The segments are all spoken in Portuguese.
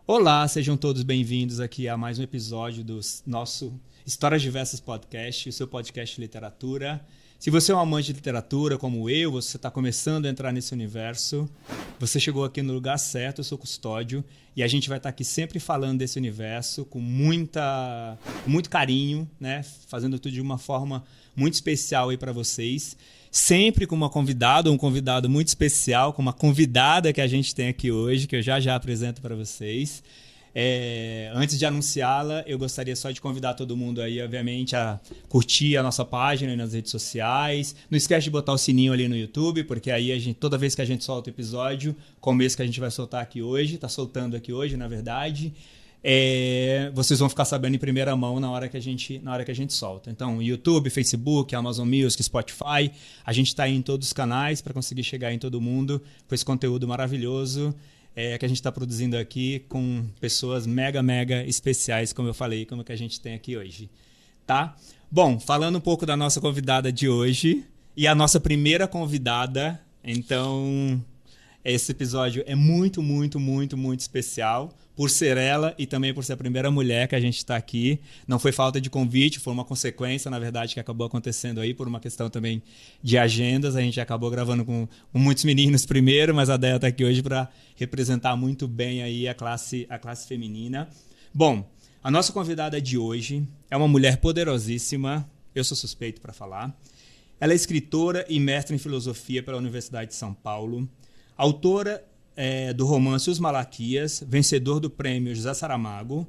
Olá, sejam todos bem-vindos aqui a mais um episódio do nosso Histórias Diversas Podcast, o seu podcast de literatura. Se você é um amante de literatura como eu, você está começando a entrar nesse universo, você chegou aqui no lugar certo, eu sou Custódio, e a gente vai estar aqui sempre falando desse universo com muito carinho, né? Fazendo tudo de uma forma muito especial aí para vocês. Sempre com uma convidada ou um convidado muito especial, com uma convidada que a gente tem aqui hoje, que eu já apresento para vocês. Antes de anunciá-la, eu gostaria só de convidar todo mundo aí, obviamente, a curtir a nossa página nas redes sociais. Não esquece de botar o sininho ali no YouTube, porque aí toda vez que a gente solta o episódio, como esse que a gente vai soltar aqui hoje, tá soltando aqui hoje, na verdade, vocês vão ficar sabendo em primeira mão na hora que a gente solta. Então, YouTube, Facebook, Amazon Music, Spotify, a gente está aí em todos os canais para conseguir chegar em todo mundo com esse conteúdo maravilhoso que a gente está produzindo aqui com pessoas mega especiais, como eu falei, como que a gente tem aqui hoje, tá? Bom, falando um pouco da nossa convidada de hoje e a nossa primeira convidada, então esse episódio é muito especial por ser ela e também por ser a primeira mulher que a gente está aqui. Não foi falta de convite, foi uma consequência, na verdade, que acabou acontecendo aí por uma questão também de agendas. A gente acabou gravando com muitos meninos primeiro, mas a Déia está aqui hoje para representar muito bem aí a classe feminina. Bom, a nossa convidada de hoje é uma mulher poderosíssima, eu sou suspeito para falar. Ela é escritora e mestre em filosofia pela Universidade de São Paulo, autora do romance Os Malaquias, vencedor do prêmio José Saramago.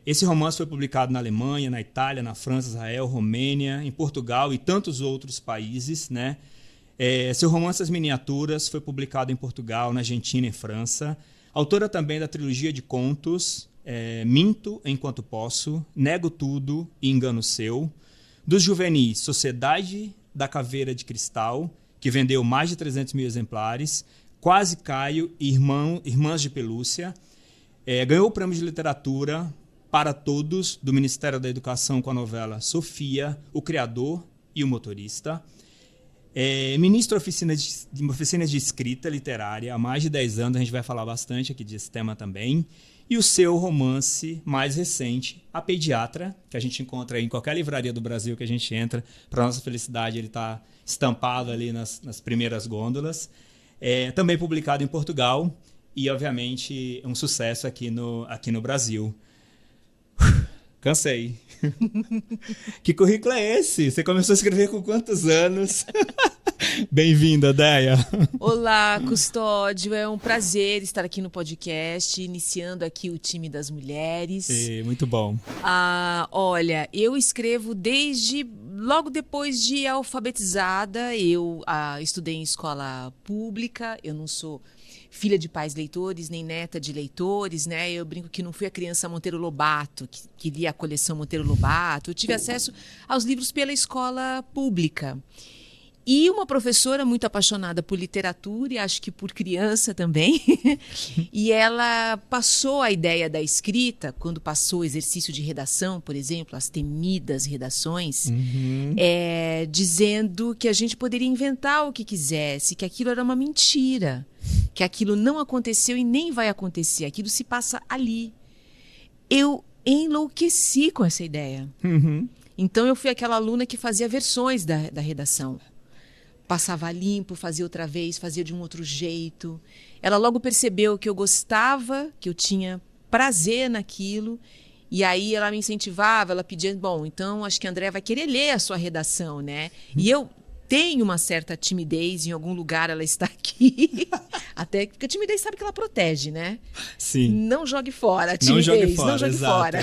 Esse romance foi publicado na Alemanha, na Itália, na França, Israel, Romênia, em Portugal e tantos outros países, né? Seu romance As Miniaturas foi publicado em Portugal, na Argentina e França. Autora também da trilogia de contos Minto Enquanto Posso, Nego Tudo e Engano Seu. Dos juvenis Sociedade da Caveira de Cristal, que vendeu mais de 300 mil exemplares, Quase Caio e Irmãs de Pelúcia. Ganhou o prêmio de literatura para todos do Ministério da Educação com a novela Sofia, o Criador e o Motorista. Ministra oficinas de escrita literária há mais de 10 anos, a gente vai falar bastante aqui desse tema também. E o seu romance mais recente, A Pediatra, que a gente encontra em qualquer livraria do Brasil que a gente entra. Para nossa felicidade, ele está estampado ali nas primeiras gôndolas. Também publicado em Portugal e, obviamente, um sucesso aqui no Brasil. Cansei. Que currículo é esse? Você começou a escrever com quantos anos? Bem-vinda, Déia. Olá, Custódio. É um prazer estar aqui no podcast, iniciando aqui o time das mulheres. Muito bom. Olha, eu escrevo desde logo depois de alfabetizada. Eu estudei em escola pública, eu não sou filha de pais leitores, nem neta de leitores, né? Eu brinco que não fui a criança Monteiro Lobato, que lia a coleção Monteiro Lobato. Eu tive acesso aos livros pela escola pública. E uma professora muito apaixonada por literatura e acho que por criança também. E ela passou a ideia da escrita, quando passou o exercício de redação, por exemplo, as temidas redações, dizendo que a gente poderia inventar o que quisesse, que aquilo era uma mentira, que aquilo não aconteceu e nem vai acontecer, aquilo se passa ali. Eu enlouqueci com essa ideia. Então eu fui aquela aluna que fazia versões da redação. Passava limpo, fazia outra vez, fazia de um outro jeito. Ela logo percebeu que eu gostava, que eu tinha prazer naquilo. E aí ela me incentivava, ela pedia, bom, então acho que a Andréa vai querer ler a sua redação, né? E eu tenho uma certa timidez, em algum lugar ela está aqui. Até porque a timidez sabe que ela protege, né? Sim. Não jogue fora a timidez, não jogue fora.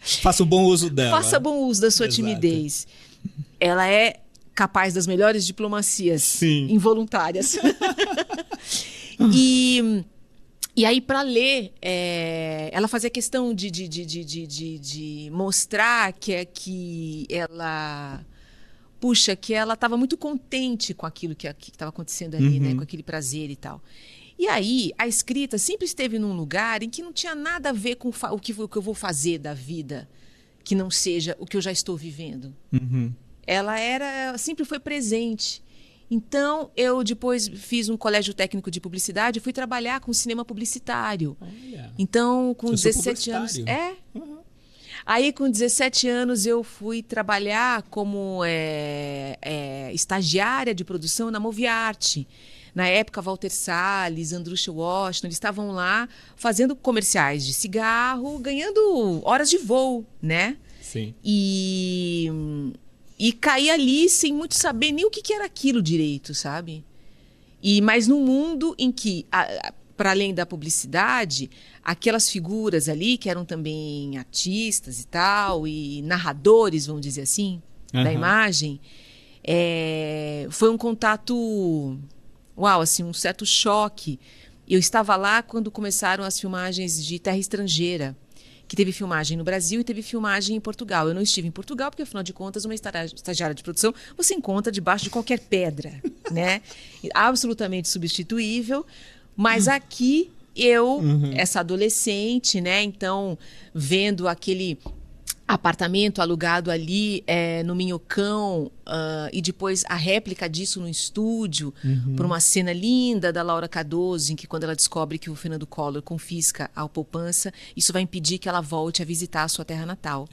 Faça um bom uso dela. Faça bom uso da sua timidez. Ela é capaz das melhores diplomacias. Sim. Involuntárias. E aí, para ler, ela fazia questão de mostrar que ela... Puxa, que ela estava muito contente com aquilo que estava acontecendo ali, né? Com aquele prazer e tal. E aí, a escrita sempre esteve num lugar em que não tinha nada a ver com o que eu vou fazer da vida, que não seja o que eu já estou vivendo. Ela sempre foi presente. Então, eu depois fiz um colégio técnico de publicidade e fui trabalhar com cinema publicitário. Então, com Eu sou 17 anos... publicitário. Aí, com 17 anos, eu fui trabalhar como estagiária de produção na Moviarte. Na época, Walter Salles, Andrusha Washington, eles estavam lá fazendo comerciais de cigarro, ganhando horas de voo, né? Sim. E caí ali sem muito saber nem o que era aquilo direito, sabe? Mas num mundo em que, para além da publicidade, aquelas figuras ali, que eram também artistas e tal, e narradores, vamos dizer assim, da imagem, foi um contato, uau, assim, um certo choque. Eu estava lá quando começaram as filmagens de Terra Estrangeira, que teve filmagem no Brasil e teve filmagem em Portugal. Eu não estive em Portugal porque, afinal de contas, uma estagiária de produção você encontra debaixo de qualquer pedra, né? Absolutamente substituível. Mas aqui eu, essa adolescente, né? Então, vendo aquele apartamento alugado ali no Minhocão e depois a réplica disso no estúdio, por uma cena linda da Laura Cardoso, em que quando ela descobre que o Fernando Collor confisca a poupança, isso vai impedir que ela volte a visitar a sua terra natal.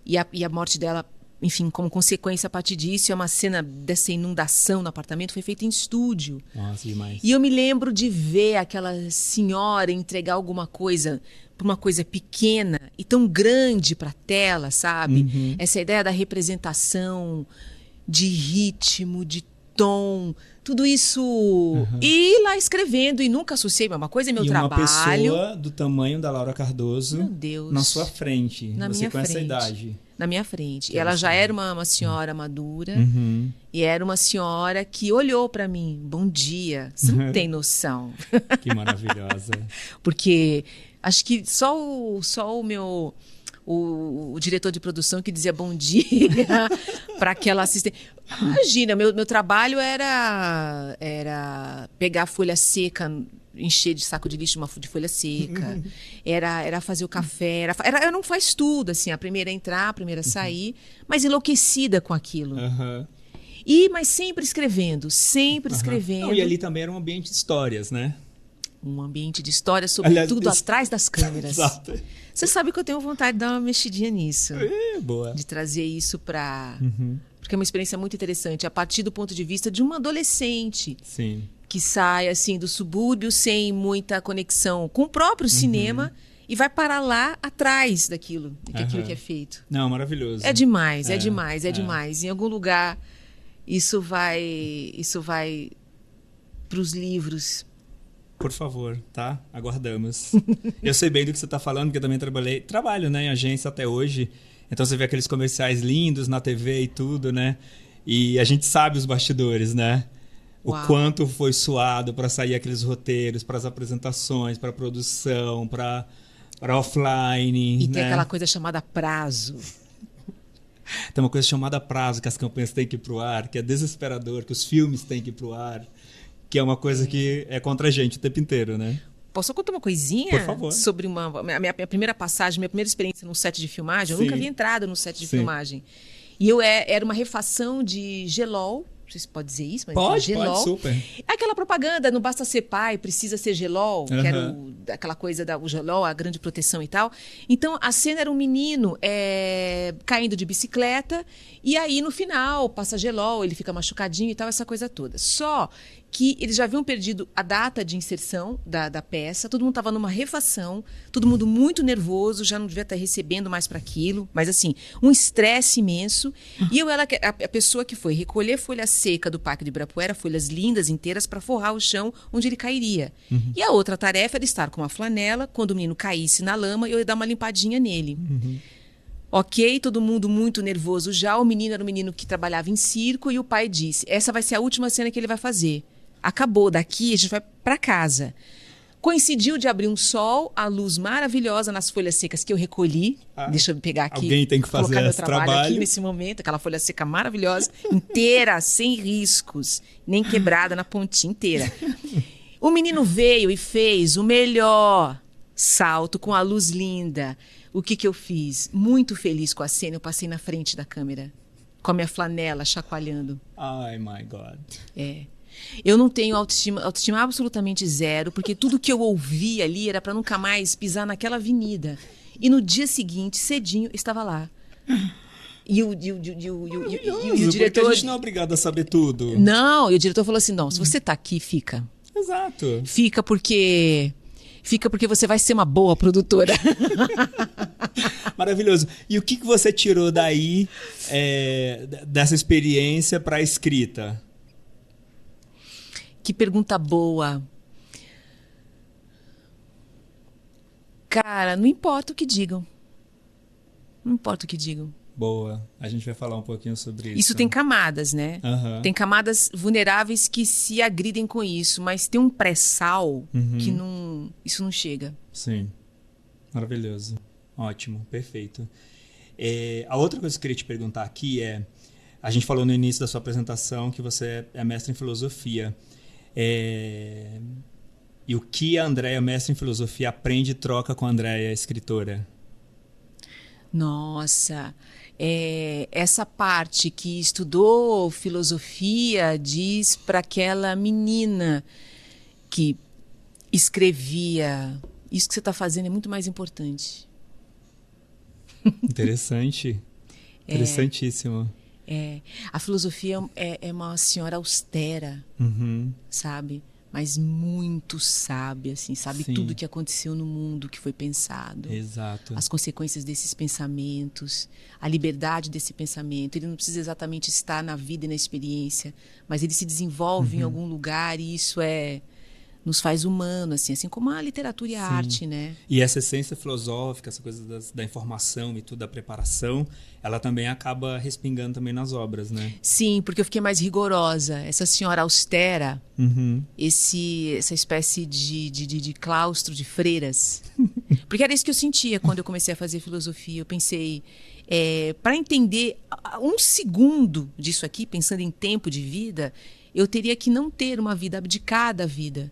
E a morte dela, enfim, como consequência a partir disso, é uma cena dessa inundação no apartamento, foi feita em estúdio. Nossa, demais. E eu me lembro de ver aquela senhora entregar alguma coisa, uma coisa pequena e tão grande para a tela, sabe? Essa ideia da representação, de ritmo, de tom, tudo isso. E lá escrevendo, e nunca associei, uma coisa é meu trabalho. E uma pessoa do tamanho da Laura Cardoso, meu Deus, na sua frente, na você minha com essa frente. idade. Na minha frente. E ela já era uma senhora madura. E era uma senhora que olhou para mim. Bom dia. Você não tem noção. Que maravilhosa. Porque acho que só o meu... O diretor de produção que dizia bom dia para aquela assistente. Imagina, meu trabalho era pegar folha seca, encher de saco de lixo de folha seca, era fazer o café, era não faz tudo, assim, a primeira a entrar, a primeira a sair, mas enlouquecida com aquilo. Mas sempre escrevendo, sempre escrevendo. Não, e ali também era um ambiente de histórias, né? Um ambiente de história, sobretudo atrás das câmeras. Exato. Você sabe que eu tenho vontade de dar uma mexidinha nisso. Boa. De trazer isso para... Porque é uma experiência muito interessante, a partir do ponto de vista de uma adolescente. Sim. Que sai, assim, do subúrbio sem muita conexão com o próprio cinema e vai parar lá atrás daquilo que é feito. Não, maravilhoso. É demais, é demais. Em algum lugar, isso vai para os livros. Por favor, tá? Aguardamos. Eu sei bem do que você está falando, porque eu também trabalho, né, em agência até hoje. Então você vê aqueles comerciais lindos na TV e tudo, né? E a gente sabe os bastidores, né? O quanto foi suado para sair aqueles roteiros, para as apresentações, para a produção, para offline. E né? tem aquela coisa chamada prazo. Tem uma coisa chamada prazo, que as campanhas têm que ir pro ar, que é desesperador, que os filmes têm que ir pro ar. Que é uma coisa que é contra a gente o tempo inteiro, né? Posso contar uma coisinha? Por favor. Sobre a minha primeira passagem, minha primeira experiência num set de filmagem. Eu nunca havia entrado num set de filmagem. E era uma refação de Gelol. Não sei se pode dizer isso, mas pode, Gelol. super. Aquela propaganda, não basta ser pai, precisa ser Gelol, que era aquela coisa o Gelol, a grande proteção e tal. Então, a cena era um menino caindo de bicicleta, e aí, no final, passa Gelol, ele fica machucadinho e tal, essa coisa toda. Só que eles já haviam perdido a data de inserção da peça, todo mundo estava numa refação, todo mundo muito nervoso, já não devia estar recebendo mais para aquilo, mas assim, um estresse imenso. E eu era a pessoa que foi recolher folha seca do Parque de Ibirapuera, folhas lindas, inteiras, para forrar o chão onde ele cairia. E a outra tarefa era estar com uma flanela, quando o menino caísse na lama, eu ia dar uma limpadinha nele. Ok, todo mundo muito nervoso já, o menino era um menino que trabalhava em circo, e o pai disse, essa vai ser a última cena que ele vai fazer. Acabou, daqui a gente vai para casa. Coincidiu de abrir um sol, a luz maravilhosa nas folhas secas que eu recolhi. Deixa eu pegar aqui. Alguém tem que fazer colocar meu esse trabalho aqui nesse momento. Aquela folha seca maravilhosa, inteira, sem riscos, nem quebrada na pontinha inteira. O menino veio e fez o melhor salto com a luz linda. O que eu fiz? Muito feliz com a cena, eu passei na frente da câmera, com a minha flanela chacoalhando. Ai, my God. Eu não tenho autoestima absolutamente zero, porque tudo que eu ouvi ali era para nunca mais pisar naquela avenida. E no dia seguinte, cedinho, eu estava lá. E o diretor... Porque a gente não é obrigado a saber tudo. Não, e o diretor falou assim, não, se você tá aqui, fica. Exato. Fica porque você vai ser uma boa produtora. Maravilhoso. E o que você tirou daí, dessa experiência para a escrita? Que pergunta boa. Cara, não importa o que digam. Não importa o que digam. Boa. A gente vai falar um pouquinho sobre isso. Isso tem camadas, né? Uhum. Tem camadas vulneráveis que se agridem com isso, mas tem um pré-sal que isso não chega. Sim. Maravilhoso. Ótimo. Perfeito. A outra coisa que eu queria te perguntar aqui a gente falou no início da sua apresentação que você é mestre em filosofia. E o que a Andréia, mestre em filosofia, aprende e troca com a Andréia, escritora? Nossa, essa parte que estudou filosofia diz para aquela menina que escrevia, isso que você está fazendo é muito mais importante. Interessante. Interessantíssimo. A filosofia é uma senhora austera, sabe? Mas muito sábia, assim, sabe? Sim. Tudo que aconteceu no mundo que foi pensado. Exato. As consequências desses pensamentos, a liberdade desse pensamento. Ele não precisa exatamente estar na vida e na experiência, mas ele se desenvolve em algum lugar e isso nos faz humano, assim como a literatura e a arte, né? E essa essência filosófica, essa coisa da informação e tudo, da preparação, ela também acaba respingando também nas obras, né? Sim, porque eu fiquei mais rigorosa. Essa senhora austera, essa espécie de claustro de freiras. Porque era isso que eu sentia quando eu comecei a fazer filosofia. Eu pensei, para entender um segundo disso aqui, pensando em tempo de vida, eu teria que não ter uma vida abdicada à vida.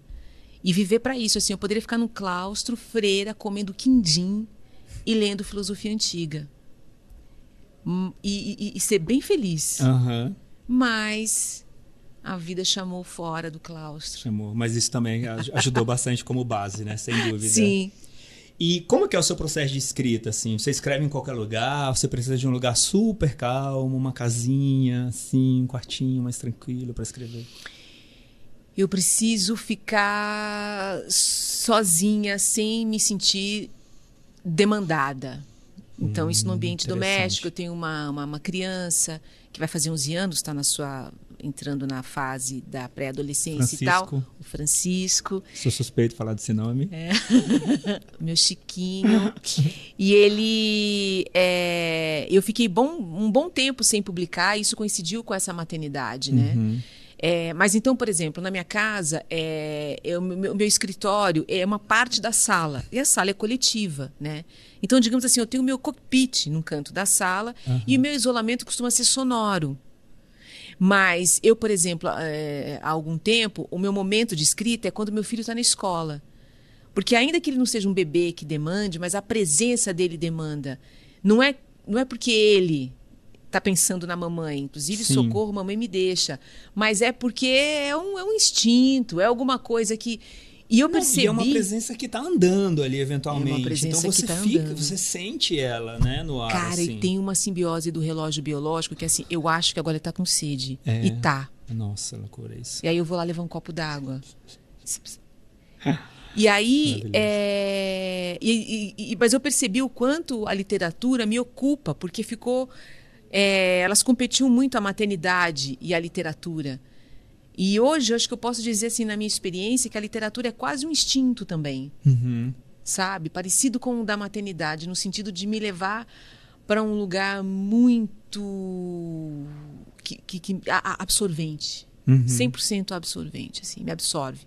E viver para isso, assim, eu poderia ficar num claustro, freira, comendo quindim e lendo filosofia antiga. E ser bem feliz. Mas a vida chamou fora do claustro. Chamou, mas isso também ajudou bastante como base, né? Sem dúvida. Sim. E como que é o seu processo de escrita, assim? Você escreve em qualquer lugar? Você precisa de um lugar super calmo, uma casinha, assim, um quartinho mais tranquilo para escrever? Eu preciso ficar sozinha, sem me sentir demandada. Então, isso no ambiente doméstico. Eu tenho uma criança que vai fazer 11 anos, está entrando na fase da pré-adolescência e tal. O Francisco. Sou suspeito de falar desse nome. Meu Chiquinho. E ele... eu fiquei um bom tempo sem publicar, e isso coincidiu com essa maternidade, né? Mas então, por exemplo, na minha casa, meu escritório é uma parte da sala. E a sala é coletiva, né? Então, digamos assim, eu tenho o meu cockpit num canto da sala e o meu isolamento costuma ser sonoro. Mas eu, por exemplo, há algum tempo, o meu momento de escrita é quando meu filho está na escola. Porque ainda que ele não seja um bebê que demande, mas a presença dele demanda. Não é porque ele está pensando na mamãe, inclusive, Sim. socorro, mamãe me deixa. Mas é porque é um instinto, é alguma coisa que... E eu percebi... E é uma presença que está andando ali, eventualmente. É uma presença então você que tá fica, andando. você sente ela, né, no ar. Cara, assim. e tem uma simbiose do relógio biológico que, assim, eu acho que agora ele está com sede. E tá. Nossa, loucura isso. E aí eu vou lá levar um copo d'água. E aí, mas eu percebi o quanto a literatura me ocupa, porque ficou... elas competiam muito, a maternidade e a literatura. E hoje eu acho que eu posso dizer, assim, na minha experiência, que a literatura é quase um instinto também. Sabe? Parecido com o da maternidade, no sentido de me levar para um lugar muito absorvente. 100% absorvente, assim, me absorve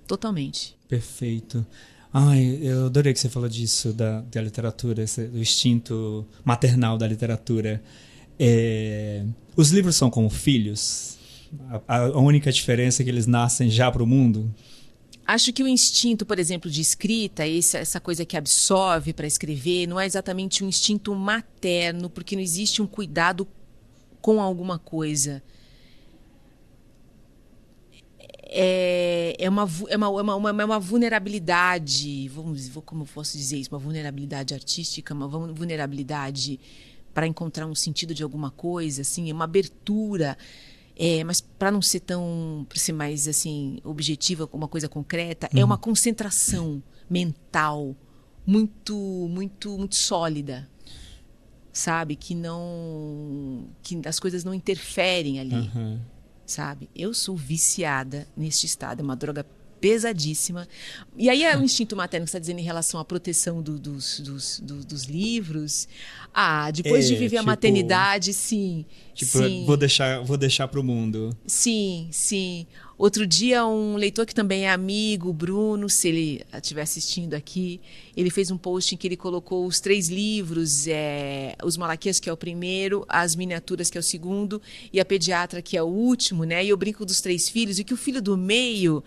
totalmente. Perfeito. Ai, eu adorei que você falou disso, da literatura, do instinto maternal da literatura. Os livros são como filhos? A única diferença é que eles nascem já para o mundo? Acho que o instinto, por exemplo, de escrita, essa coisa que absorve para escrever, não é exatamente um instinto materno, porque não existe um cuidado com alguma coisa. é uma vulnerabilidade, como eu posso dizer isso, uma vulnerabilidade artística, uma vulnerabilidade para encontrar um sentido de alguma coisa, assim, é uma abertura, mas para não ser para ser mais assim objetiva, uma coisa concreta, é uma concentração mental muito, muito, muito sólida, sabe, que as coisas não interferem ali. Sabe? Eu sou viciada neste estado, é uma droga pesadíssima. E aí é o instinto materno que você está dizendo em relação à proteção dos livros. Depois de viver a maternidade, sim. Tipo, sim. Vou deixar para o mundo. Sim, sim. Outro dia, um leitor que também é amigo, o Bruno, se ele estiver assistindo aqui, ele fez um post em que ele colocou os 3 livros, Os Malaquias, que é o primeiro, As Miniaturas, que é o segundo, e A Pediatra, que é o último, né? E eu brinco dos 3 filhos, e que o filho do meio,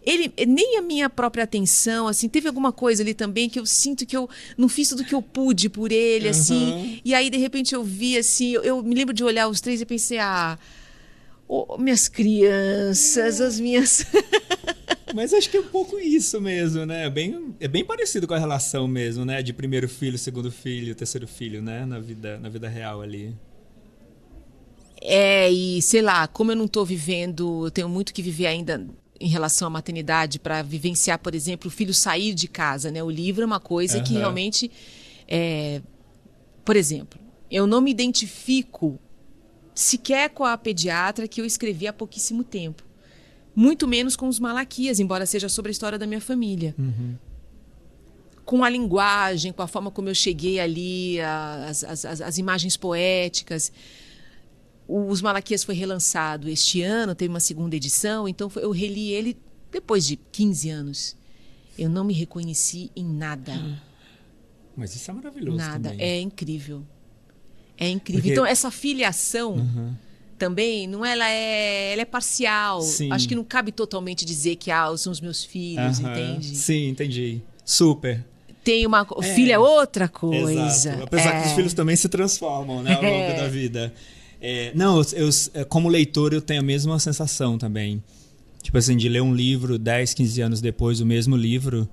ele, nem a minha própria atenção, assim, teve alguma coisa ali também que eu sinto que eu não fiz tudo que eu pude por ele, assim, e aí, de repente, eu vi, assim, eu me lembro de olhar os 3 e pensei, minhas crianças, as minhas... Mas acho que é um pouco isso mesmo, né? É bem parecido com a relação mesmo, né? De primeiro filho, segundo filho, terceiro filho, né? Na vida real ali. E sei lá, como eu não estou vivendo, eu tenho muito que viver ainda em relação à maternidade para vivenciar, por exemplo, o filho sair de casa, né? O livro é uma coisa que realmente... Por exemplo, eu não me identifico sequer com a pediatra que eu escrevi há pouquíssimo tempo. Muito menos com os Malaquias, embora seja sobre a história da minha família. Com a linguagem, com a forma como eu cheguei ali, as imagens poéticas. Os Malaquias foi relançado este ano, teve uma segunda edição, então eu reli ele depois de 15 anos. Eu não me reconheci em nada. Mas isso é maravilhoso nada. também. É incrível. É incrível. Porque... Então, essa filiação também, não, ela é parcial. Sim. Acho que não cabe totalmente dizer que são os meus filhos, entende? Sim, entendi. Super. Tem uma... Filho é outra coisa. Exato. Apesar que os filhos também se transformam, né, ao longo da vida. Não, como leitor, eu tenho a mesma sensação também. Tipo assim, de ler um livro 10, 15 anos depois, o mesmo livro,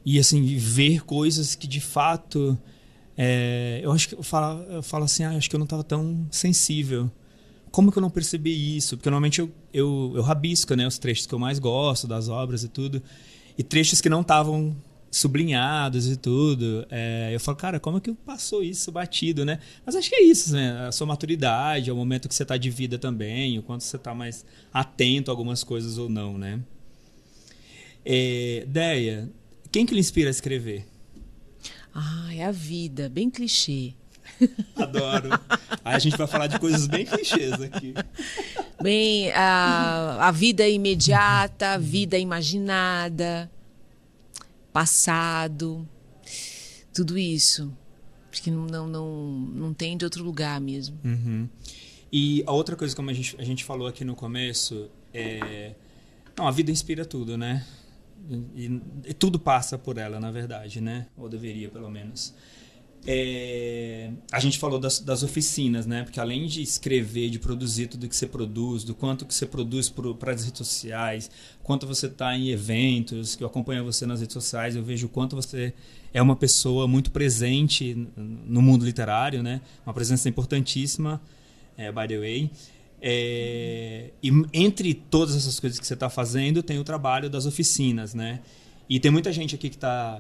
e assim, ver coisas que de fato... eu acho que eu falo assim, acho que eu não estava tão sensível. Como que eu não percebi isso? Porque normalmente eu rabisco, né, os trechos que eu mais gosto das obras e tudo, e trechos que não estavam sublinhados e tudo. Eu falo, cara, como é que passou isso batido, né? Mas acho que é isso, né? A sua maturidade, é o momento que você está de vida também, o quanto você está mais atento a algumas coisas ou não, né? Deia, quem que lhe inspira a escrever? É a vida, bem clichê. Adoro. Aí a gente vai falar de coisas bem clichês aqui. Bem, a vida imediata, a vida imaginada, passado, tudo isso. Acho que não tem de outro lugar mesmo. E a outra coisa, como a gente falou aqui no começo, a vida inspira tudo, né? E tudo passa por ela, na verdade, né? Ou deveria, pelo menos. A gente falou das oficinas, né? Porque além de escrever, de produzir tudo que você produz, do quanto que você produz para as redes sociais, quanto você está em eventos, que eu acompanho você nas redes sociais, eu vejo o quanto você é uma pessoa muito presente no mundo literário, né? Uma presença importantíssima, by the way. E entre todas essas coisas que você está fazendo, tem o trabalho das oficinas, né? E tem muita gente aqui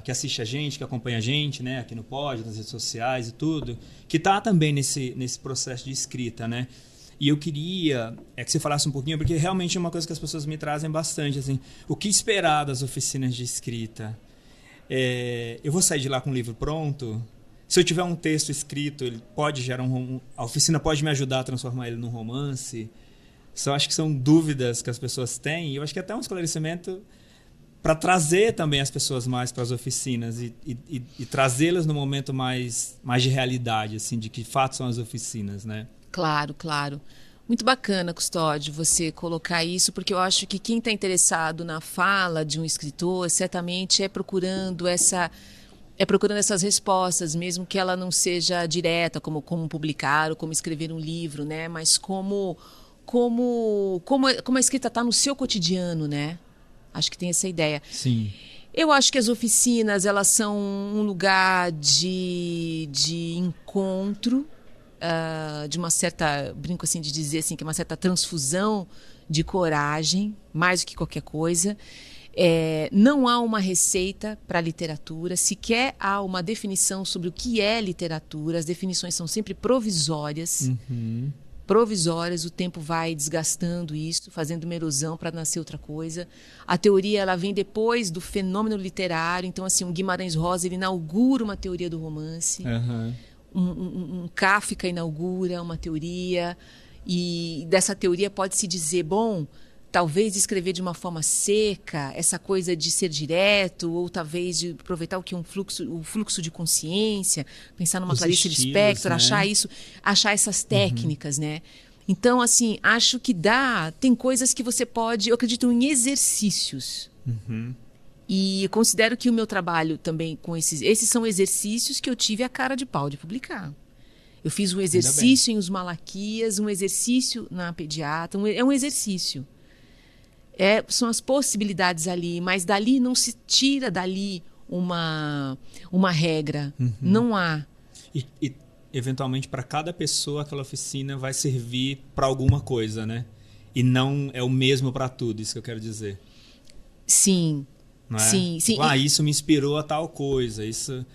que assiste a gente, que acompanha a gente, né? Aqui no Pod, nas redes sociais e tudo, que está também nesse processo de escrita, né? E eu queria que você falasse um pouquinho, porque realmente é uma coisa que as pessoas me trazem bastante, assim, o que esperar das oficinas de escrita? Eu vou sair de lá com o livro pronto? Se eu tiver um texto escrito, ele pode gerar a oficina pode me ajudar a transformar ele num romance? Só acho que são dúvidas que as pessoas têm, e eu acho que até um esclarecimento para trazer também as pessoas mais para as oficinas e trazê-las no momento mais de realidade, assim, de que fato são as oficinas, né? Claro, claro. Muito bacana, Custódio, você colocar isso, porque eu acho que quem está interessado na fala de um escritor certamente procurando essas respostas, mesmo que ela não seja direta, como publicar ou como escrever um livro, né? Mas como como a escrita está no seu cotidiano, né? Acho que tem essa ideia. Sim. Eu acho que as oficinas, elas são um lugar de encontro, de uma certa, brinco assim de dizer assim, que é uma certa transfusão de coragem, mais do que qualquer coisa. Não há uma receita para a literatura, sequer há uma definição sobre o que é literatura. As definições são sempre provisórias. Uhum. Provisórias, o tempo vai desgastando isso, fazendo uma erosão para nascer outra coisa. A teoria, ela vem depois do fenômeno literário. Então, assim, um Guimarães Rosa, ele inaugura uma teoria do romance. Uhum. Um Kafka inaugura uma teoria. E dessa teoria pode-se dizer, bom, talvez escrever de uma forma seca, essa coisa de ser direto, ou talvez de aproveitar o que é o fluxo de consciência, pensar numa Clarice Lispector, né? achar essas técnicas, né? Então, assim, acho que tem coisas que você pode, eu acredito em exercícios. Uhum. E eu considero que o meu trabalho também com esses são exercícios que eu tive a cara de pau de publicar. Eu fiz um exercício em Os Malaquias, um exercício na Pediatra, é um exercício. São as possibilidades ali, mas dali não se tira dali uma regra. Uhum. Não há. E eventualmente, para cada pessoa, aquela oficina vai servir para alguma coisa, né? E não é o mesmo para tudo, isso que eu quero dizer. Sim. Não é? Sim. Tipo, isso me inspirou a tal coisa. Isso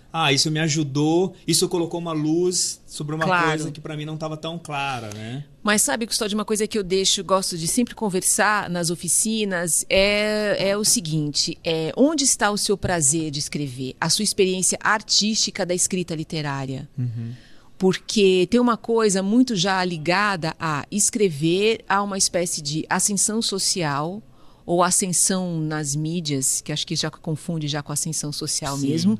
me ajudou. Isso colocou uma luz sobre uma coisa que para mim não estava tão clara, né? Mas sabe, Custódio, uma coisa que eu gosto de sempre conversar nas oficinas é o seguinte: onde está o seu prazer de escrever? A sua experiência artística da escrita literária. Uhum. Porque tem uma coisa muito já ligada a escrever, a uma espécie de ascensão social, ou ascensão nas mídias, que acho que já confunde já com ascensão social. Sim. Mesmo.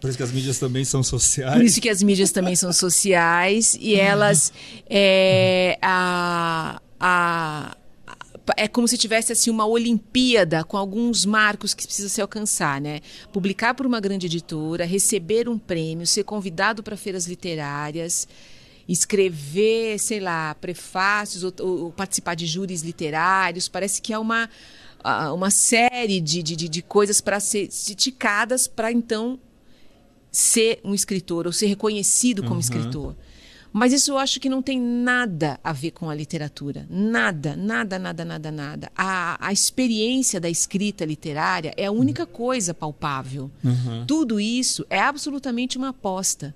Por isso que as mídias também são sociais. Por isso que as mídias também são sociais, e elas é como se tivesse assim uma Olimpíada com alguns marcos que precisa se alcançar, né? Publicar por uma grande editora, receber um prêmio, ser convidado para feiras literárias, escrever, sei lá, prefácios ou participar de júris literários. Parece que é uma série de coisas para ser esticadas para então ser um escritor ou ser reconhecido como escritor. Mas isso eu acho que não tem nada a ver com a literatura. Nada. A experiência da escrita literária é a única coisa palpável. Tudo isso é absolutamente uma aposta.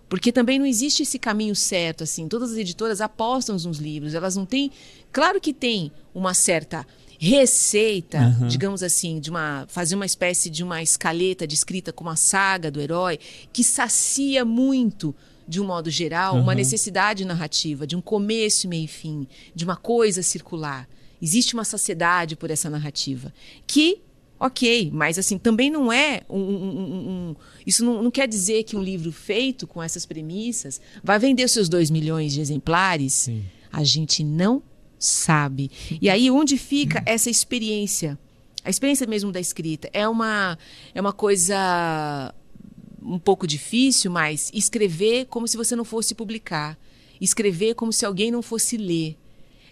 Porque também não existe esse caminho certo, assim. Todas as editoras apostam nos livros. Elas não têm... Claro que tem uma certa receita, digamos assim, fazer uma espécie de uma escaleta de escrita como a saga do herói, que sacia muito, de um modo geral, uma necessidade narrativa, de um começo, meio e fim, de uma coisa circular. Existe uma saciedade por essa narrativa. Que, ok, mas assim, também não é isso não quer dizer que um livro feito com essas premissas vai vender seus 2 milhões de exemplares. Sim. A gente não sabe. E aí, onde fica essa experiência? A experiência mesmo da escrita. É uma coisa um pouco difícil, mas escrever como se você não fosse publicar. Escrever como se alguém não fosse ler.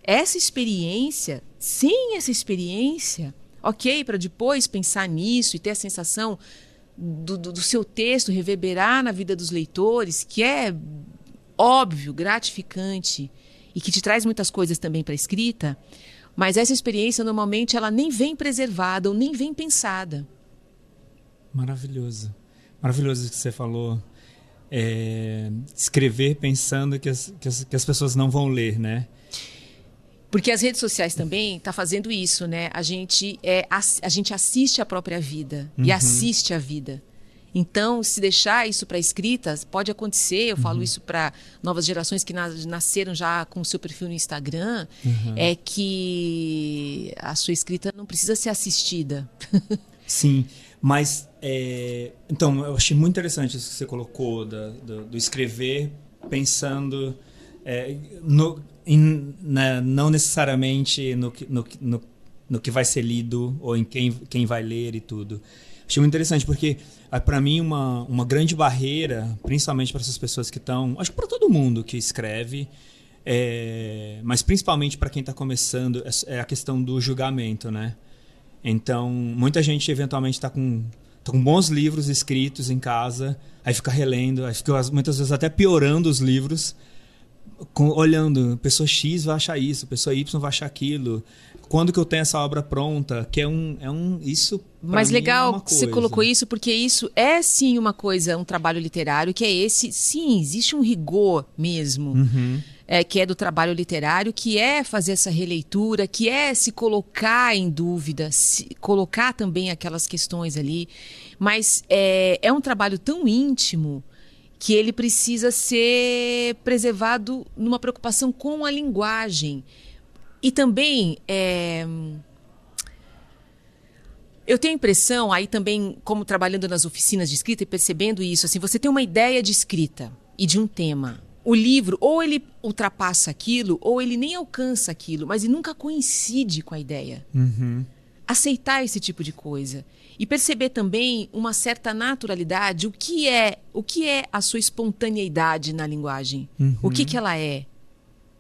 Essa experiência, sem essa experiência, ok, para depois pensar nisso e ter a sensação do seu texto reverberar na vida dos leitores, que é óbvio, gratificante e que te traz muitas coisas também para a escrita, mas essa experiência normalmente ela nem vem preservada ou nem vem pensada. Maravilhoso. Maravilhoso isso que você falou. Escrever pensando que as pessoas não vão ler, né? Porque as redes sociais também estão fazendo isso, né? A gente assiste a própria vida e assiste a vida. Então, se deixar isso para escrita, pode acontecer, eu falo isso para novas gerações que nasceram já com o seu perfil no Instagram, é que a sua escrita não precisa ser assistida. Sim, mas então eu achei muito interessante isso que você colocou do escrever pensando não necessariamente no que vai ser lido ou em quem vai ler e tudo. Achei muito interessante porque para mim uma grande barreira, principalmente para essas pessoas que estão, acho que para todo mundo que escreve, Mas principalmente para quem está começando, é a questão do julgamento, né? Então, muita gente eventualmente está com bons livros escritos em casa, aí fica relendo, aí fica muitas vezes até piorando os livros, olhando, pessoa X vai achar isso, pessoa Y vai achar aquilo. Quando que eu tenho essa obra pronta? Que isso pra Mas mim legal é uma que você coisa. colocou isso, porque isso é sim uma coisa, um trabalho literário, que é esse, sim, existe um rigor mesmo, que é do trabalho literário, que é fazer essa releitura, que é se colocar em dúvida, colocar também aquelas questões ali, mas é um trabalho tão íntimo que ele precisa ser preservado numa preocupação com a linguagem. E também, eu tenho a impressão, aí também, como trabalhando nas oficinas de escrita e percebendo isso, assim, você tem uma ideia de escrita e de um tema. O livro, ou ele ultrapassa aquilo, ou ele nem alcança aquilo, mas ele nunca coincide com a ideia. Aceitar esse tipo de coisa. E perceber também uma certa naturalidade, o que é a sua espontaneidade na linguagem. O que ela é.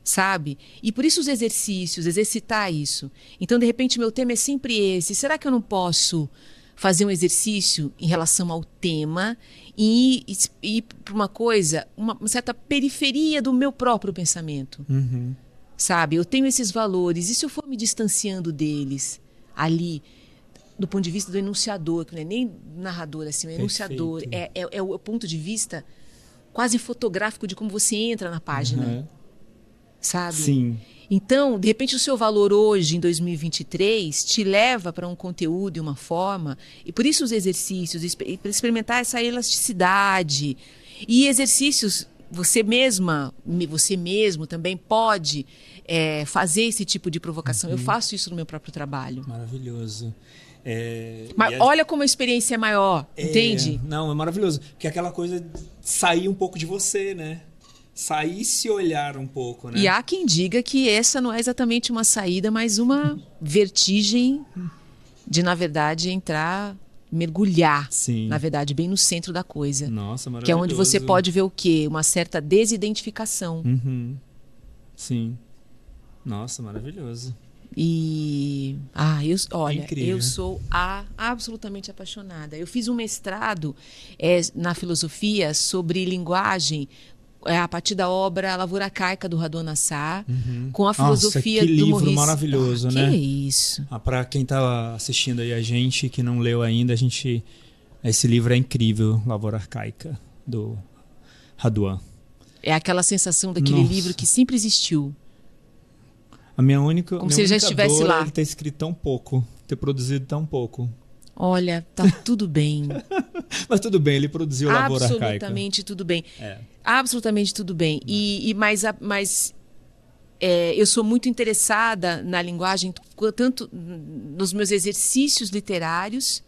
Sabe? E por isso os exercícios, exercitar isso. Então, de repente, meu tema é sempre esse. Será que eu não posso fazer um exercício em relação ao tema e ir para uma coisa, uma certa periferia do meu próprio pensamento? Sabe? Eu tenho esses valores. E se eu for me distanciando deles, do ponto de vista do enunciador, que não é nem narrador, assim, o enunciador, é o ponto de vista quase fotográfico de como você entra na página. Sabe? Sim. Então, de repente, o seu valor hoje, em 2023, te leva para um conteúdo e uma forma, e por isso os exercícios, para experimentar essa elasticidade. E exercícios, você mesmo também pode fazer esse tipo de provocação. Eu faço isso no meu próprio trabalho. Maravilhoso. Mas olha como a experiência é maior, entende? Não, é maravilhoso. Porque é aquela coisa de sair um pouco de você, né? Sair e se olhar um pouco, né? E há quem diga que essa não é exatamente uma saída, mas uma vertigem de, na verdade, mergulhar, Sim. na verdade, bem no centro da coisa. Nossa, maravilhoso. Que é onde você pode ver o quê? Uma certa desidentificação. Sim. Nossa, maravilhoso. E, olha, Incrível. eu sou absolutamente apaixonada. Eu fiz um mestrado na filosofia sobre linguagem, a partir da obra A Lavoura Arcaica, do Radon Nassar, com a filosofia que do livro Maurice. maravilhoso, né? Que isso. Para quem tá assistindo aí a gente, que não leu ainda, esse livro é incrível, Lavoura Arcaica, do Radon. É aquela sensação daquele livro que sempre existiu. A minha única, como se ele já estivesse lá. É ele ter escrito tão pouco, ter produzido tão pouco. Olha, tá tudo bem. Mas tudo bem, ele produziu Lavoura Arcaica. Absolutamente tudo bem. Absolutamente tudo bem. Mas eu sou muito interessada na linguagem, tanto nos meus exercícios literários,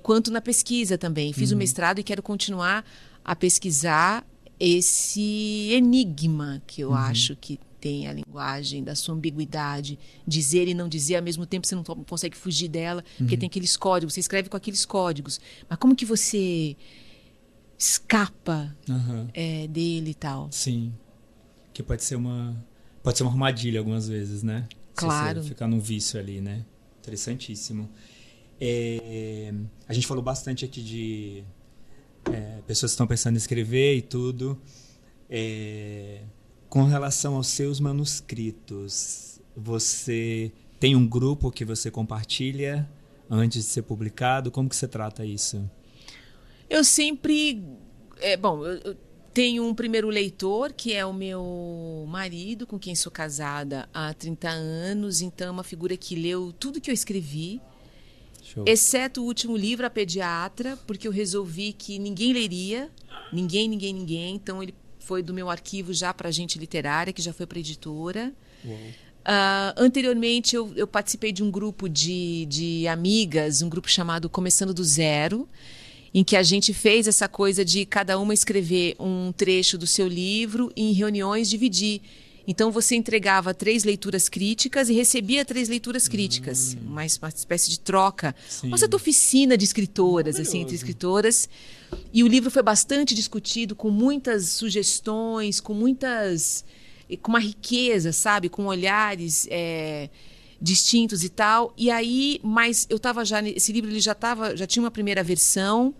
quanto na pesquisa também. Fiz um mestrado e quero continuar a pesquisar esse enigma que eu acho que tem a linguagem, da sua ambiguidade, dizer e não dizer, ao mesmo tempo você não consegue fugir dela, porque tem aqueles códigos, você escreve com aqueles códigos. Mas como que você escapa dele e tal? Sim. Que pode ser uma armadilha algumas vezes, né? Claro. Se você ficar num vício ali, né? Interessantíssimo. A gente falou bastante aqui de pessoas que estão pensando em escrever e tudo. Com relação aos seus manuscritos, você tem um grupo que você compartilha antes de ser publicado? Como que você trata isso? Eu sempre... eu tenho um primeiro leitor, que é o meu marido, com quem sou casada há 30 anos. Então, é uma figura que leu tudo que eu escrevi. Show. Exceto o último livro, A Pediatra, porque eu resolvi que ninguém leria. Ninguém. Então, ele foi do meu arquivo já para a Gente Literária, que já foi para a editora. Anteriormente, eu participei de um grupo de amigas, um grupo chamado Começando do Zero, em que a gente fez essa coisa de cada uma escrever um trecho do seu livro e em reuniões dividir. Então, você entregava 3 leituras críticas e recebia 3 leituras críticas. Uma espécie de troca. Sim. Uma certa oficina de escritoras, assim, entre escritoras. E o livro foi bastante discutido, com muitas sugestões, com muitas com uma riqueza, sabe? Com olhares distintos e tal. E aí, mas eu estava já... Esse livro ele já tinha uma primeira versão.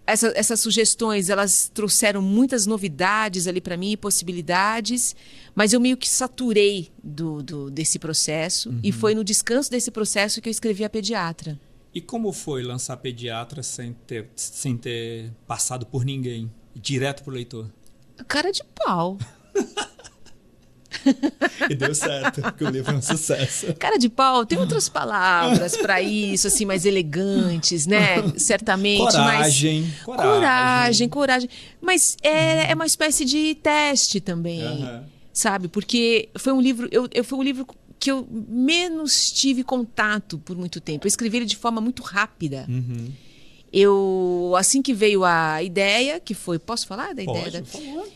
Essas sugestões, elas trouxeram muitas novidades ali para mim, possibilidades, mas eu meio que saturei desse processo. E foi no descanso desse processo que eu escrevi A Pediatra. E como foi lançar Pediatra sem ter passado por ninguém, direto pro leitor? Cara de pau. E deu certo, porque o livro é um sucesso. Cara de pau, tem outras palavras para isso, assim, mais elegantes, né? Certamente. Coragem. Mas é uma espécie de teste também, sabe? Porque foi um livro, foi um livro que eu menos tive contato por muito tempo. Eu escrevi ele de forma muito rápida. Assim que veio a ideia, que foi... Posso falar da ideia? Pode, por favor.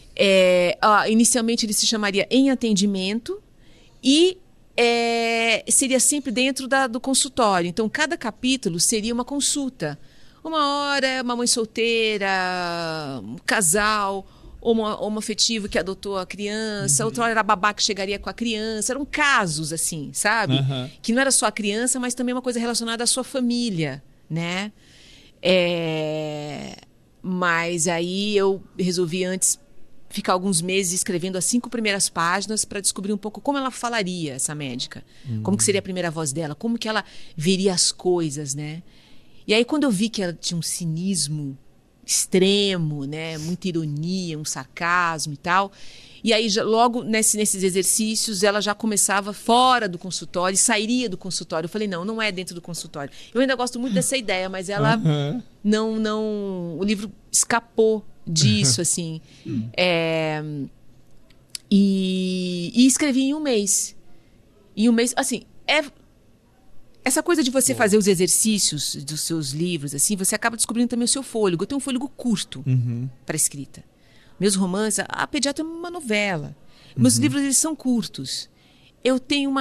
Inicialmente ele se chamaria Em Atendimento e seria sempre dentro do consultório. Então, cada capítulo seria uma consulta. Uma hora, uma mãe solteira, um casal, homoafetivo que adotou a criança, outra hora era a babá que chegaria com a criança. Eram casos, assim, sabe? Que não era só a criança, mas também uma coisa relacionada à sua família, né? Mas aí eu resolvi antes ficar alguns meses escrevendo as 5 primeiras páginas para descobrir um pouco como ela falaria, essa médica. Como que seria a primeira voz dela, como que ela veria as coisas, né? E aí quando eu vi que ela tinha um cinismo extremo, né? Muita ironia, um sarcasmo e tal. E aí logo nesses exercícios ela já começava fora do consultório e sairia do consultório. Eu falei, não é dentro do consultório. Eu ainda gosto muito dessa ideia, mas ela não... O livro escapou disso, assim. E escrevi em um mês. Assim, essa coisa de você fazer os exercícios dos seus livros, assim, você acaba descobrindo também o seu fôlego. Eu tenho um fôlego curto para escrita. Meus romances, A Pediatra é uma novela. Meus livros, eles são curtos. Eu tenho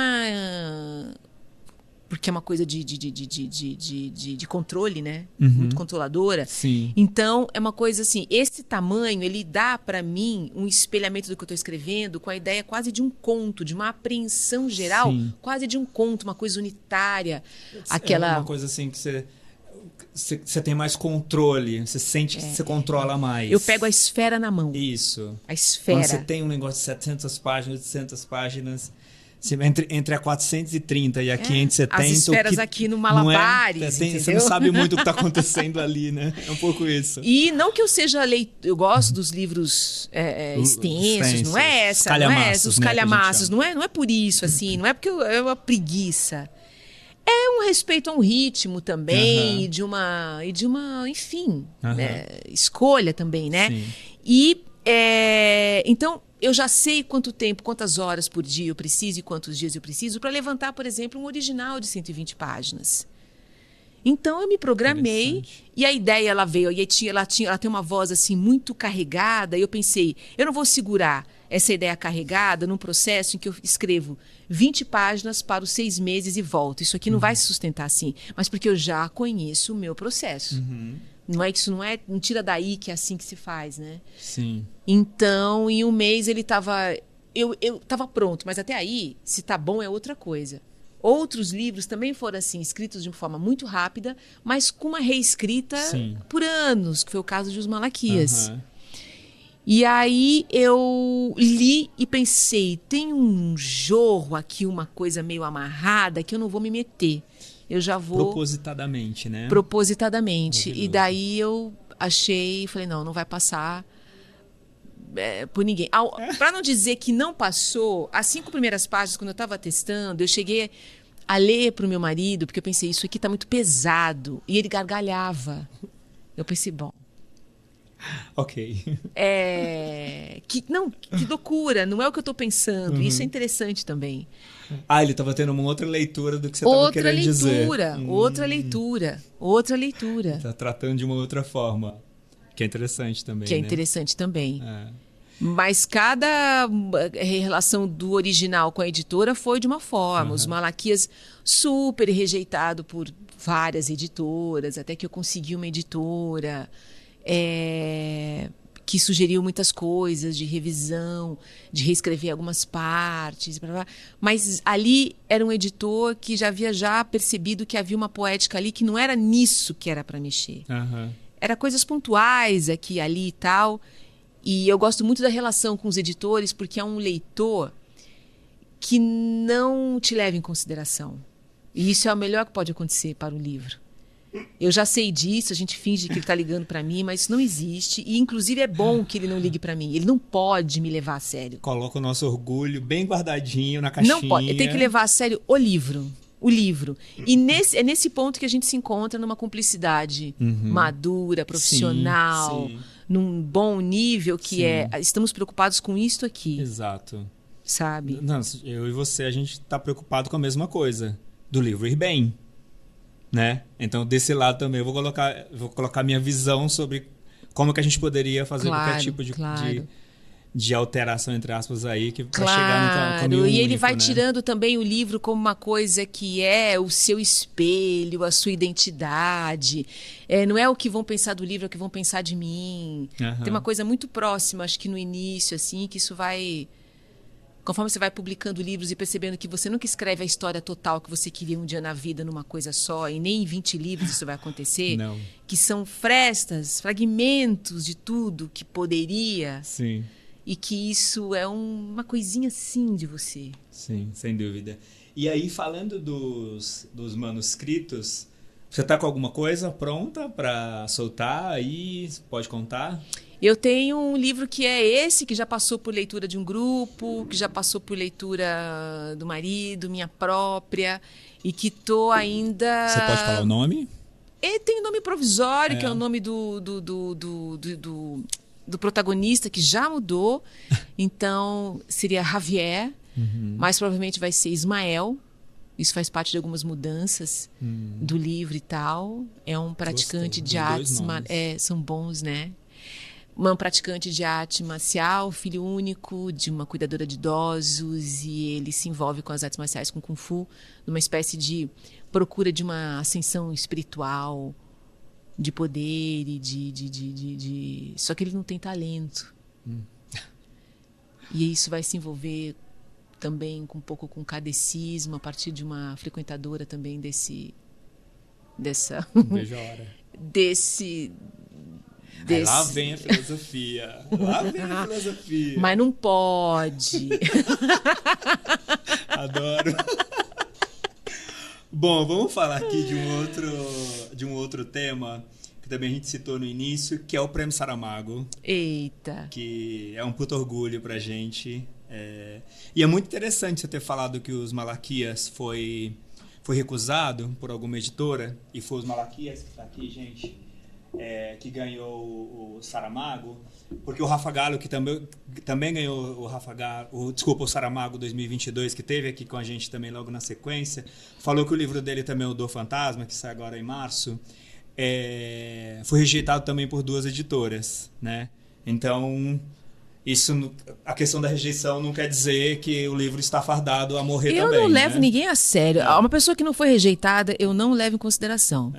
porque é uma coisa de controle, né? Muito controladora. Sim. Então, é uma coisa assim, esse tamanho, ele dá para mim um espelhamento do que eu estou escrevendo com a ideia quase de um conto, de uma apreensão geral, quase de um conto, uma coisa unitária. É uma coisa assim que você tem mais controle, você sente que você controla mais. Eu pego a esfera na mão. Isso. A esfera. Quando você tem um negócio de 700 páginas, 800 páginas... Entre a 430 e a 570... As esferas aqui no Malabares, você não sabe muito o que está acontecendo ali, né? É um pouco isso. E não que eu seja eu gosto dos livros extensos, não é essa, os calhamaços, não é por isso, assim, não é porque é uma preguiça. É um respeito a um ritmo também, e de uma enfim, escolha também, né? Sim. E, então... Eu já sei quanto tempo, quantas horas por dia eu preciso e quantos dias eu preciso para levantar, por exemplo, um original de 120 páginas. Então eu me programei e a ideia ela veio. E ela tem uma voz assim muito carregada. E eu pensei, eu não vou segurar essa ideia carregada num processo em que eu escrevo 20 páginas para os 6 meses e volto. Isso aqui não vai se sustentar assim. Mas porque eu já conheço o meu processo. Não tira daí que é assim que se faz, né? Sim. Então, em um mês ele estava... Eu estava pronto, mas até aí, se tá bom é outra coisa. Outros livros também foram assim, escritos de uma forma muito rápida, mas com uma reescrita por anos, que foi o caso de Os Malaquias. E aí eu li e pensei, tem um jorro aqui, uma coisa meio amarrada que eu não vou me meter. Eu já vou... Propositadamente, né? Propositadamente. E daí eu falei, não vai passar por ninguém. Para não dizer que não passou, as 5 primeiras páginas, quando eu estava testando, eu cheguei a ler para o meu marido, porque eu pensei, isso aqui está muito pesado. E ele gargalhava. Eu pensei, bom... Ok. Que loucura, não é o que eu estou pensando. Isso é interessante também. Ele estava tendo uma outra leitura do que você estava querendo dizer. Outra leitura. Está tratando de uma outra forma. Que é interessante também. Mas cada relação do original com a editora foi de uma forma. Os Malaquias super rejeitado por várias editoras, até que eu consegui uma editora... que sugeriu muitas coisas de revisão, de reescrever algumas partes, blá, blá. Mas ali era um editor que já havia percebido que havia uma poética ali que não era nisso que era para mexer. Aham. Era coisas pontuais aqui, ali e tal. E eu gosto muito da relação com os editores, porque é um leitor que não te leva em consideração. E isso é o melhor que pode acontecer para o livro. Eu já sei disso, a gente finge que ele está ligando para mim, mas isso não existe. E, inclusive, é bom que ele não ligue para mim. Ele não pode me levar a sério. Coloca o nosso orgulho bem guardadinho na caixinha. Não pode. Ele tem que levar a sério o livro. O livro. E é nesse ponto que a gente se encontra numa cumplicidade madura, profissional, Sim. num bom nível que Sim. estamos preocupados com isto aqui, Exato. sabe? Não, eu e você, a gente está preocupado com a mesma coisa. Do livro ir bem. Né? Então, desse lado também, eu vou colocar minha visão sobre como que a gente poderia fazer qualquer tipo de alteração, entre aspas, aí, que para chegar no caminho e ele único, vai né? tirando também o livro como uma coisa que é o seu espelho, a sua identidade. Não é o que vão pensar do livro, é o que vão pensar de mim. Aham. Tem uma coisa muito próxima, acho que no início, assim, que isso vai... Conforme você vai publicando livros e percebendo que você nunca escreve a história total que você queria um dia na vida numa coisa só, e nem em 20 livros isso vai acontecer, Não. que são frestas, fragmentos de tudo que poderia, Sim, e que isso é uma coisinha assim de você. sim, sem dúvida. E aí, falando dos manuscritos, você tá com alguma coisa pronta para soltar aí? Pode contar? Eu tenho um livro que é esse, que já passou por leitura de um grupo, que já passou por leitura do marido, minha própria, e que tô ainda... Você pode falar o nome? Ele tem um nome provisório, que é o nome do protagonista, que já mudou. Então, seria Javier, mas provavelmente vai ser Ismael. Isso faz parte de algumas mudanças do livro e tal. É um praticante de artes... são bons, né? Um praticante de arte marcial, filho único de uma cuidadora de idosos, e ele se envolve com as artes marciais, com Kung Fu, numa espécie de procura de uma ascensão espiritual, de poder e de... Só que ele não tem talento. E isso vai se envolver também um pouco com kardecismo, a partir de uma frequentadora também dessa... Veja a hora. desse... Lá vem a filosofia. Lá vem a filosofia. Mas não pode. Adoro. Bom, vamos falar aqui de um outro tema que também a gente citou no início, que é o Prêmio Saramago. Eita. Que é um puto orgulho pra gente. E é muito interessante você ter falado que os Malaquias foi recusado por alguma editora, e foi os Malaquias, que tá aqui, gente, que ganhou o Saramago, porque o Rafa Galo, que também ganhou o Saramago 2022, que teve aqui com a gente também logo na sequência, falou que o livro dele também, O Dor Fantasma, que sai agora em março, foi rejeitado também por 2 editoras, né? Então, a questão da rejeição não quer dizer que o livro está fardado a morrer também. Eu não levo né? ninguém a sério. Uma pessoa que não foi rejeitada, eu não levo em consideração.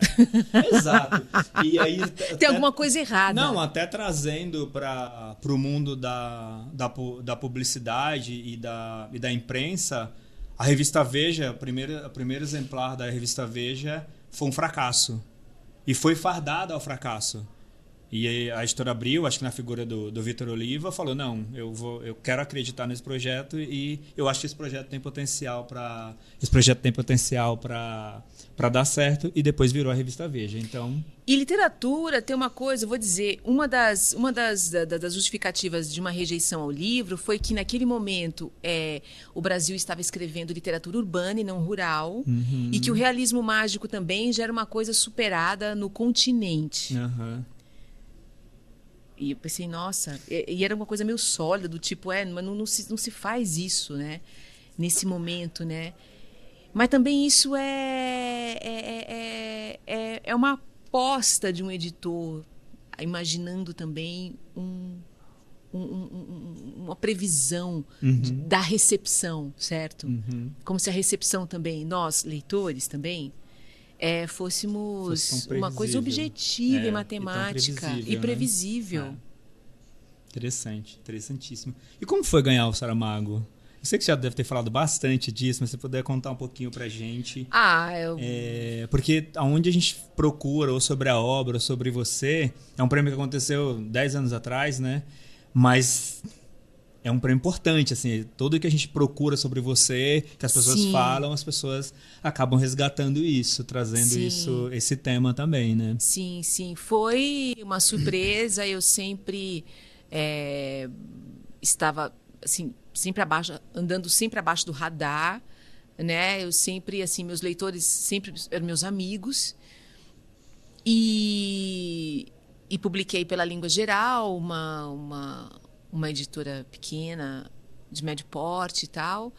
Exato. E aí, tem alguma coisa errada. Não, até trazendo para o mundo da publicidade e da imprensa, a revista Veja, o primeiro exemplar da revista Veja foi um fracasso. E foi fardada ao fracasso. E a editora Abril, acho que na figura do Vitor Oliva, falou, não, eu quero acreditar nesse projeto, e eu acho que esse projeto tem potencial para dar certo, e depois virou a revista Veja. Então... E literatura tem uma coisa, eu vou dizer, uma das justificativas de uma rejeição ao livro foi que naquele momento o Brasil estava escrevendo literatura urbana e não rural, e que o realismo mágico também já era uma coisa superada no continente. E eu pensei, nossa, e era uma coisa meio sólida, do tipo, mas não se faz isso, né? Nesse momento, né? Mas também isso é uma aposta de um editor, imaginando também uma previsão da recepção, certo? Como se a recepção também, nós, leitores também, fôssemos uma coisa objetiva e matemática e previsível. Né? Interessante, interessantíssimo. E como foi ganhar o Saramago? Eu sei que você já deve ter falado bastante disso, mas se você puder contar um pouquinho pra gente. Porque aonde a gente procura, ou sobre a obra, ou sobre você, é um prêmio que aconteceu 10 anos atrás, né? Mas é um prêmio importante, assim, tudo que a gente procura sobre você, que as pessoas falam, as pessoas acabam resgatando isso, trazendo esse tema também, né? Sim, sim. Foi uma surpresa, eu sempre estava, assim, andando sempre abaixo do radar, né? Eu sempre, assim, meus leitores sempre eram meus amigos. E publiquei pela Língua Geral, uma editora pequena, de médio porte e tal.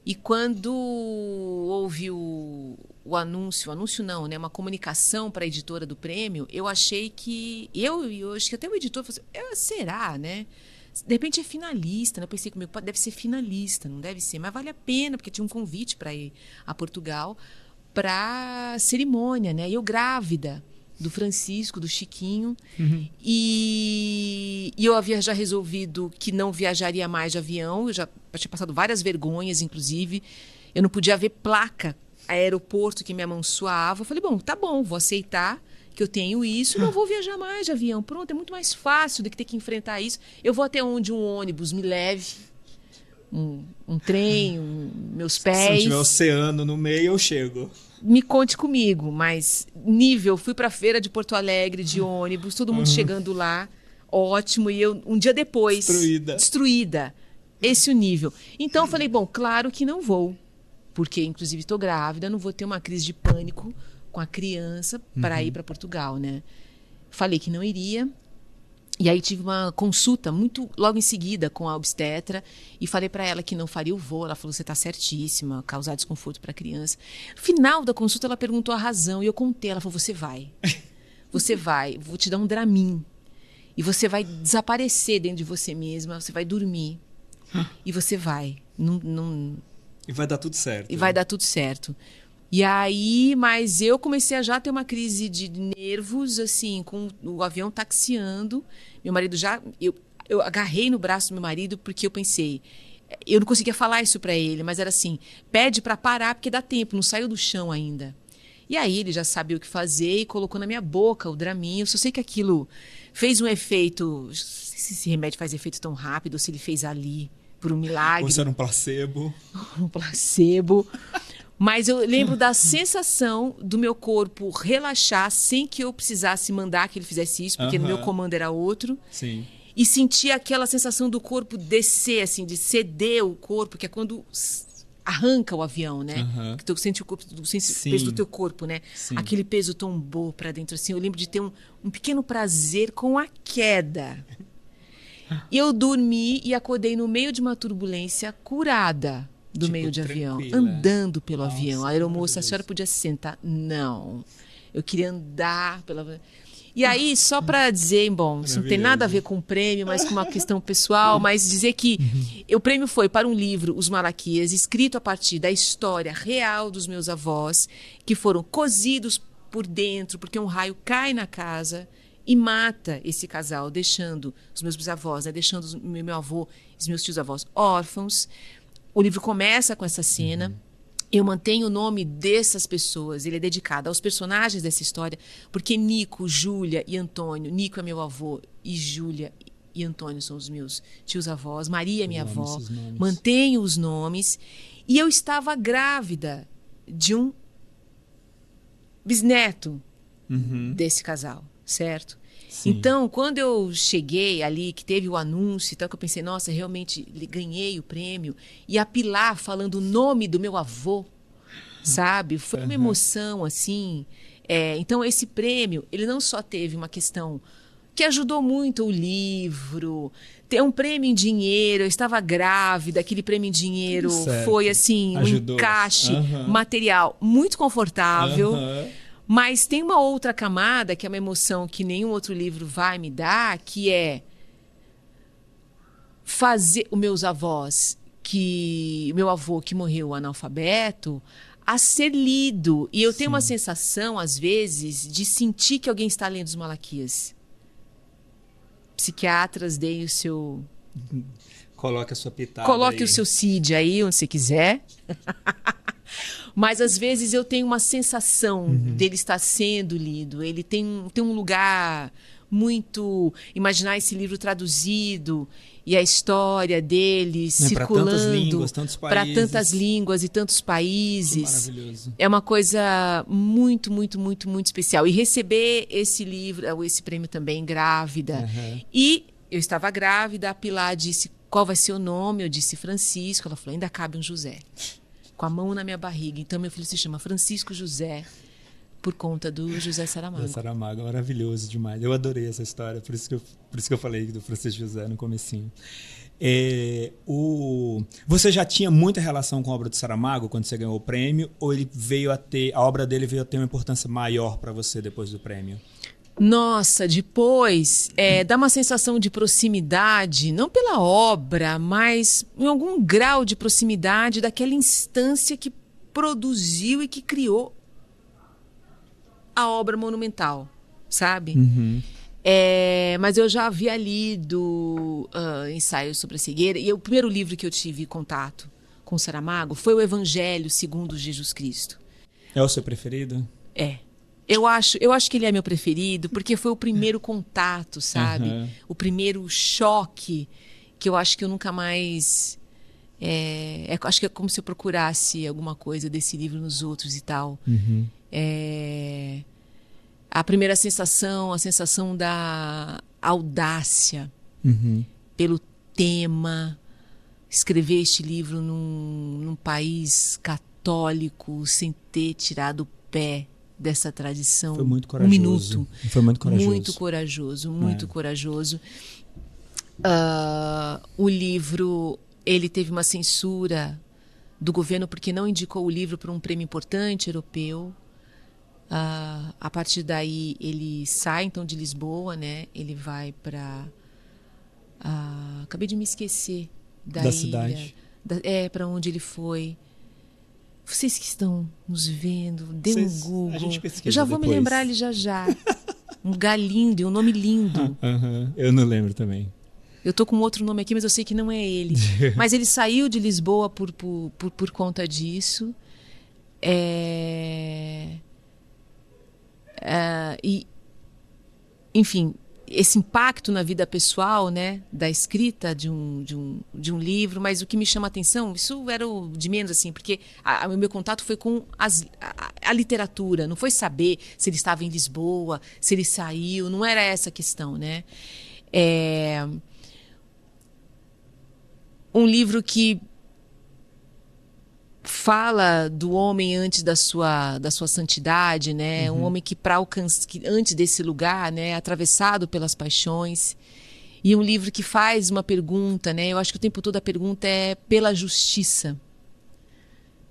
E quando houve o anúncio não, né, uma comunicação para a editora do prêmio, eu achei que... Eu acho que até o editor falou assim, será, né? De repente é finalista, né? Eu pensei comigo, deve ser finalista, não deve ser, mas vale a pena, porque tinha um convite para ir a Portugal para cerimônia, né? E eu grávida do Francisco, do Chiquinho, e eu havia já resolvido que não viajaria mais de avião, eu já tinha passado várias vergonhas, inclusive, eu não podia ver placa, aeroporto que minha mão suava, eu falei, bom, tá bom, vou aceitar que eu tenho isso, não vou viajar mais de avião, pronto, é muito mais fácil do que ter que enfrentar isso, eu vou até onde um ônibus me leve, um trem, meus pés. Se não tiver oceano no meio, eu chego. Me conte comigo, mas fui para a feira de Porto Alegre de ônibus, todo mundo chegando lá, ótimo, e eu um dia depois destruída, esse o nível. Então eu falei, bom, claro que não vou, porque inclusive estou grávida, não vou ter uma crise de pânico com a criança para ir para Portugal, né? Falei que não iria. E aí tive uma consulta logo em seguida com a obstetra e falei para ela que não faria o voo. Ela falou, você está certíssima, causar desconforto para a criança. No final da consulta ela perguntou a razão e eu contei. Ela falou, você vai, vou te dar um Dramin e você vai desaparecer dentro de você mesma, você vai dormir e você vai. E vai dar tudo certo. E vai dar tudo certo. E aí, mas eu comecei a já ter uma crise de nervos, assim, com o avião taxiando. Meu marido eu agarrei no braço do meu marido porque eu pensei, eu não conseguia falar isso para ele, mas era assim, pede para parar porque dá tempo, não saiu do chão ainda. E aí ele já sabia o que fazer e colocou na minha boca o Dramin. Eu só sei que aquilo fez um efeito, não sei se esse remédio faz efeito tão rápido, ou se ele fez ali por um milagre. Ou se era um placebo. Um placebo. Mas eu lembro da sensação do meu corpo relaxar sem que eu precisasse mandar que ele fizesse isso, porque no meu comando era outro. Sim. E sentir aquela sensação do corpo descer, assim, de ceder o corpo, que é quando arranca o avião, né? Que tu sente o peso do teu corpo, né? Sim. Aquele peso tombou para dentro, assim. Eu lembro de ter um pequeno prazer com a queda. E eu dormi e acordei no meio de uma turbulência curada. Do meio de avião, andando pelo avião. A aeromoça, a senhora podia se sentar? Não. Eu queria andar pela... E aí, só para dizer, bom, isso não tem nada a ver com o prêmio, mas com uma questão pessoal, mas dizer que o prêmio foi para um livro, Os Malaquias, escrito a partir da história real dos meus avós, que foram cozidos por dentro, porque um raio cai na casa e mata esse casal, deixando os meus bisavós, né, deixando o meu avô e os meus tios-avós órfãos. O livro começa com essa cena. Eu mantenho o nome dessas pessoas. Ele é dedicado aos personagens dessa história, porque Nico, Júlia e Antônio... Nico é meu avô e Júlia e Antônio são os meus tios-avós. Maria é minha avó. Mantenho os nomes. E eu estava grávida de um bisneto desse casal, certo? Sim. Então, quando eu cheguei ali, que teve o anúncio e tal, que eu pensei, nossa, realmente ganhei o prêmio. E a Pilar falando o nome do meu avô, sabe? Foi uma emoção, assim. Então, esse prêmio, ele não só teve uma questão que ajudou muito o livro, ter um prêmio em dinheiro, eu estava grávida, aquele prêmio em dinheiro foi, assim, ajudou. Um encaixe material muito confortável. Mas tem uma outra camada, que é uma emoção que nenhum outro livro vai me dar, que é fazer os meus avós, o meu avô que morreu analfabeto, a ser lido. E eu tenho uma sensação, às vezes, de sentir que alguém está lendo os Malaquias. psiquiatras, deem o seu... Coloque a sua pitada Coloque aí. o seu CID aí, onde você quiser. Mas, às vezes, eu tenho uma sensação dele estar sendo lido. Ele tem um lugar muito... Imaginar esse livro traduzido e a história dele circulando... Para tantas línguas, tantos países. Para tantas línguas e tantos países. Maravilhoso. É uma coisa muito, muito, muito, muito especial. E receber esse livro, esse prêmio também, grávida. E eu estava grávida, a Pilar disse, qual vai ser o nome? Eu disse Francisco. Ela falou, ainda cabe um José. Com a mão na minha barriga. Então, meu filho se chama Francisco José, por conta do José Saramago. José Saramago, maravilhoso demais. Eu adorei essa história, por isso que eu falei do Francisco José no comecinho. Você já tinha muita relação com a obra do Saramago quando você ganhou o prêmio, ou a obra dele veio a ter uma importância maior para você depois do prêmio? Nossa, depois dá uma sensação de proximidade, não pela obra, mas em algum grau de proximidade daquela instância que produziu e que criou a obra monumental, sabe? Mas eu já havia lido ensaios sobre a cegueira, e o primeiro livro que eu tive contato com Saramago foi o Evangelho segundo Jesus Cristo. É o seu preferido? É. Eu acho que ele é meu preferido, porque foi o primeiro contato, sabe? O primeiro choque, que eu acho que eu nunca mais... acho que é como se eu procurasse alguma coisa desse livro nos outros e tal. A primeira sensação, a sensação da audácia pelo tema. Escrever este livro num país católico, sem ter tirado o pé dessa tradição. Foi muito corajoso. Um minuto. Foi muito corajoso. Muito corajoso, muito corajoso. O livro, ele teve uma censura do governo porque não indicou o livro para um prêmio importante europeu. A partir daí, ele sai então de Lisboa, né? Ele vai para... acabei de me esquecer da ilha. Cidade. Para onde ele foi. Vocês que estão nos vendo, dê um Google. A gente pesquisa eu já vou depois. me lembrar ele já. Um lugar lindo e um nome lindo. Eu não lembro também. Eu tô com outro nome aqui, mas eu sei que não é ele. Mas ele saiu de Lisboa por conta disso. Enfim, esse impacto na vida pessoal, né, da escrita de um livro, mas o que me chama a atenção, isso era o de menos, assim, porque o meu contato foi com a literatura, não foi saber se ele estava em Lisboa, se ele saiu, não era essa a questão, né? Um livro que fala do homem antes da sua santidade, né? Um homem que antes desse lugar, né, atravessado pelas paixões. E um livro que faz uma pergunta, né? Eu acho que o tempo todo a pergunta é pela justiça.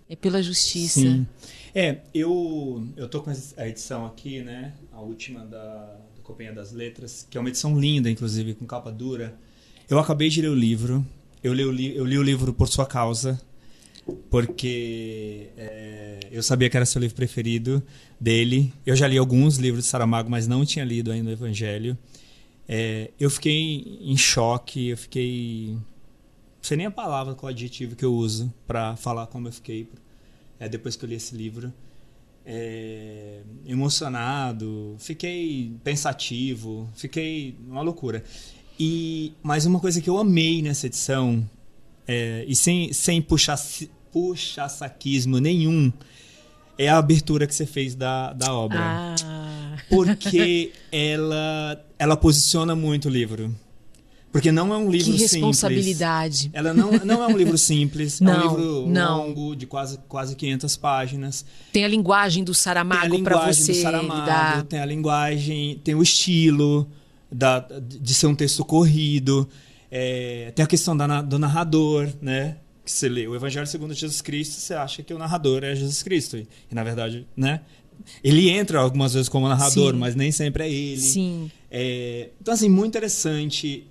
É pela justiça. Sim. Eu tô com a edição aqui, né? A última da Companhia das Letras, que é uma edição linda, inclusive, com capa dura. Eu acabei de ler o livro. Eu li o livro por sua causa, porque eu sabia que era seu livro preferido dele. Eu já li alguns livros de Saramago, mas não tinha lido ainda o Evangelho. Eu fiquei em choque, não sei nem a palavra, qual adjetivo que eu uso para falar como eu fiquei depois que eu li esse livro. Emocionado, fiquei pensativo, fiquei uma loucura. Mas uma coisa que eu amei nessa edição, e sem puxar saquismo nenhum, é a abertura que você fez da obra. Porque ela posiciona muito o livro. Porque não é um livro simples. Que responsabilidade. Ela não é um livro simples. Não, é um livro não. longo, de quase 500 páginas. Tem a linguagem do Saramago para você lidar. Tem a linguagem, tem o estilo de ser um texto corrido. Tem a questão do narrador, né? Que você lê o Evangelho segundo Jesus Cristo, você acha que o narrador é Jesus Cristo. E na verdade, né? Ele entra algumas vezes como narrador, mas nem sempre é ele. Sim. Então, assim, muito interessante.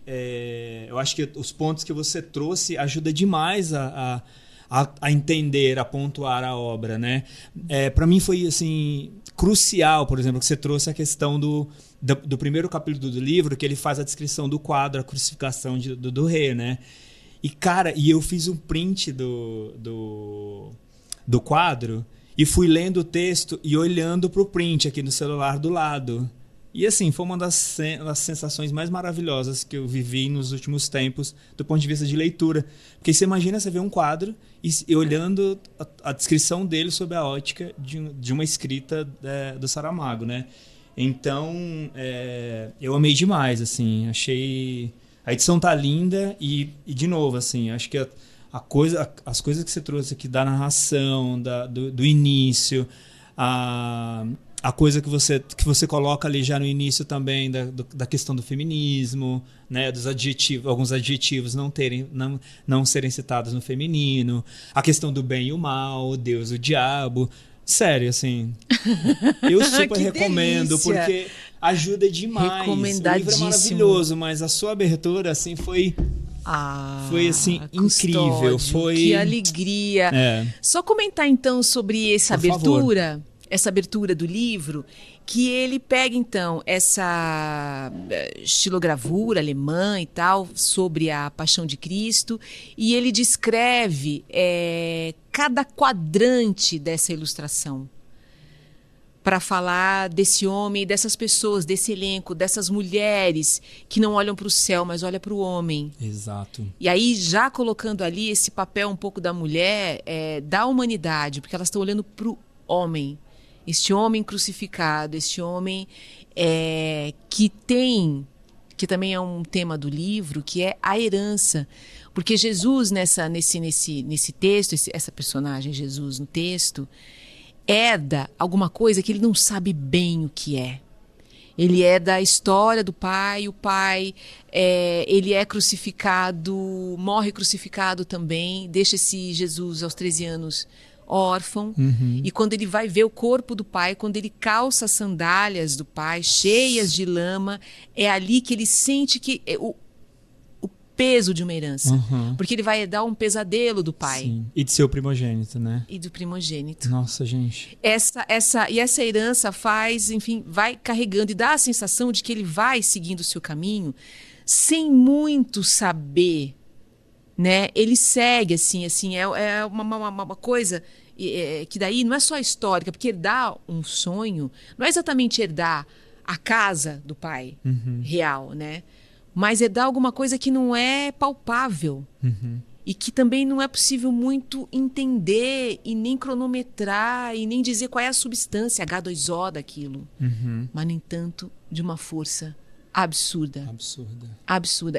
Eu acho que os pontos que você trouxe ajudam demais a a entender, a pontuar a obra, né? Para mim foi assim crucial, por exemplo, que você trouxe a questão do primeiro capítulo do livro, que ele faz a descrição do quadro, a crucificação do rei, né? E, cara, eu fiz um print do quadro e fui lendo o texto e olhando pro print aqui no celular do lado. E, assim, foi uma das sensações mais maravilhosas que eu vivi nos últimos tempos do ponto de vista de leitura. Porque você imagina, você vê um quadro e olhando a descrição dele sob a ótica de uma escrita do Saramago, né? Então, eu amei demais, assim, achei... A edição tá linda e de novo, assim, acho que as coisas que você trouxe aqui da narração, do início, a coisa que você coloca ali já no início também da questão do feminismo, né, dos adjetivos, alguns adjetivos não serem citados no feminino, a questão do bem e o mal, o Deus e o diabo. Sério, assim, eu super recomendo, delícia. porque ajuda demais. O livro é maravilhoso, mas a sua abertura, assim, foi assim, incrível. Que alegria. Só comentar, então, sobre essa abertura do livro, que ele pega, então, essa estilogravura alemã e tal, sobre a Paixão de Cristo, e ele descreve cada quadrante dessa ilustração, para falar desse homem, dessas pessoas, desse elenco, dessas mulheres que não olham para o céu, mas olham para o homem. Exato. E aí, já colocando ali esse papel um pouco da mulher, da humanidade, porque elas estão olhando para o homem. Este homem crucificado, este homem que também é um tema do livro, que é a herança. Porque Jesus, nesse texto, essa personagem, Jesus, no texto, herda alguma coisa que ele não sabe bem o que é. Ele é da história do pai, o pai, ele é crucificado, morre crucificado também, deixa esse Jesus aos 13 anos órfão, e quando ele vai ver o corpo do pai, quando ele calça as sandálias do pai, cheias de lama, é ali que ele sente que o peso de uma herança, porque ele vai herdar um pesadelo do pai. Sim. E de seu primogênito, né? E do primogênito. Nossa, gente. Essa herança faz, enfim, vai carregando e dá a sensação de que ele vai seguindo o seu caminho sem muito saber, né? Ele segue assim, é uma coisa que daí não é só histórica, porque herdar um sonho não é exatamente herdar a casa do pai real, né? Mas herdar alguma coisa que não é palpável e que também não é possível muito entender e nem cronometrar e nem dizer qual é a substância H2O daquilo, mas, no entanto, de uma força absurda.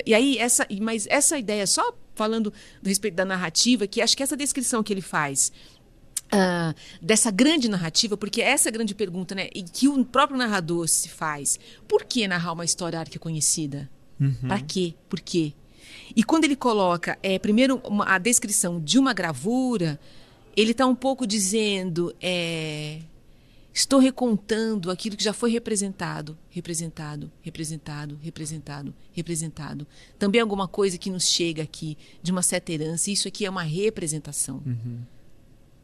E aí, essa ideia, só falando do respeito da narrativa, que acho que essa descrição que ele faz dessa grande narrativa, porque essa é a grande pergunta, né, e que o próprio narrador se faz: por que narrar uma história arquiconhecida? Para quê? Por quê? E quando ele coloca primeiro a descrição de uma gravura, ele está um pouco dizendo: estou recontando aquilo que já foi representado. Também alguma coisa que nos chega aqui de uma certa herança. Isso aqui é uma representação.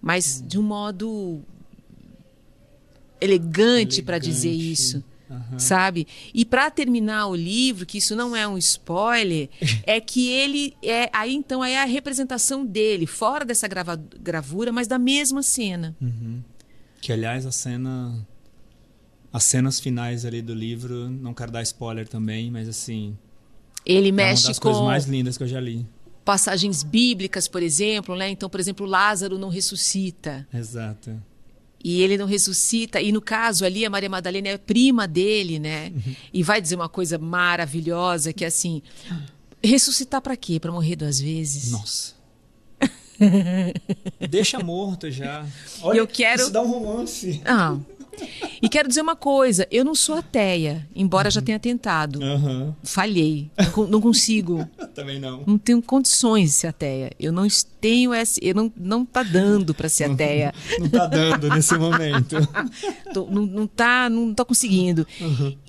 Mas de um modo elegante para dizer isso. Sabe? E para terminar o livro, que isso não é um spoiler, é que ele aí é a representação dele, fora dessa gravura, mas da mesma cena. Que, aliás, as cenas finais ali do livro, não quero dar spoiler também, mas assim, ele mexe uma das com coisas mais lindas que eu já li. Passagens bíblicas, por exemplo, né? Então, por exemplo, Lázaro não ressuscita. Exato. E ele não ressuscita, e no caso ali a Maria Madalena é prima dele, né? E vai dizer uma coisa maravilhosa, que é assim: ressuscitar para quê? Para morrer 2 vezes? Nossa. Deixa morto já. Olha, isso dá um romance. E quero dizer uma coisa: eu não sou ateia, embora já tenha tentado. Falhei. Não consigo. Também não. Não tenho condições de ser ateia. Eu não tenho não tá dando para ser ateia. Não tá dando nesse momento. Não tá conseguindo.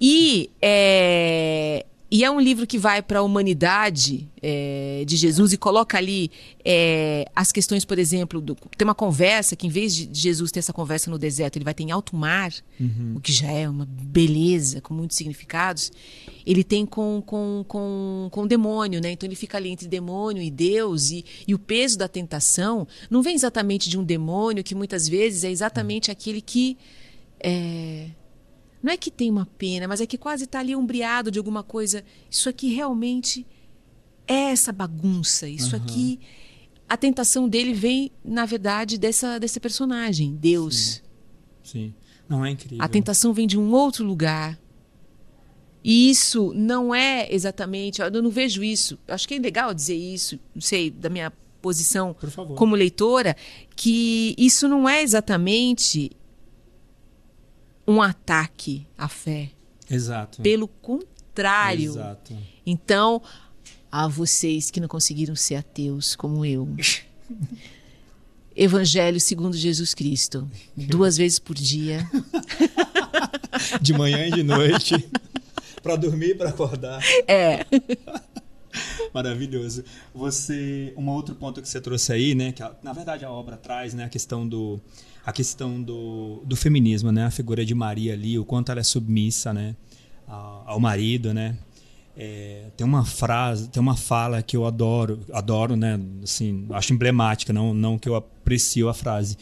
E E é um livro que vai para a humanidade de Jesus e coloca ali as questões, por exemplo, tem uma conversa que, em vez de Jesus ter essa conversa no deserto, ele vai ter em alto mar, o que já é uma beleza, com muitos significados. Ele tem com o demônio, né? Então ele fica ali entre demônio e Deus, e o peso da tentação não vem exatamente de um demônio, que muitas vezes é exatamente aquele que... não é que tem uma pena, mas é que quase está ali umbreado de alguma coisa. Isso aqui realmente é essa bagunça. Isso aqui, a tentação dele vem, na verdade, desse personagem, Deus. Sim. Não, é incrível. A tentação vem de um outro lugar. E isso não é exatamente... Eu não vejo isso. Acho que é legal dizer isso, não sei, da minha posição como leitora, que isso não é exatamente... um ataque à fé. Exato. Pelo contrário. Exato. Então, a vocês que não conseguiram ser ateus como eu. Evangelho segundo Jesus Cristo. 2 vezes por dia. De manhã e de noite. Para dormir e para acordar. Maravilhoso. Um outro ponto que você trouxe aí, né? Que na verdade a obra traz, né? A questão do feminismo, né? A figura de Maria ali, o quanto ela é submissa, né? Ao marido, né? Tem uma fala que eu adoro, né? Assim, acho emblemática, não que eu aprecio a frase,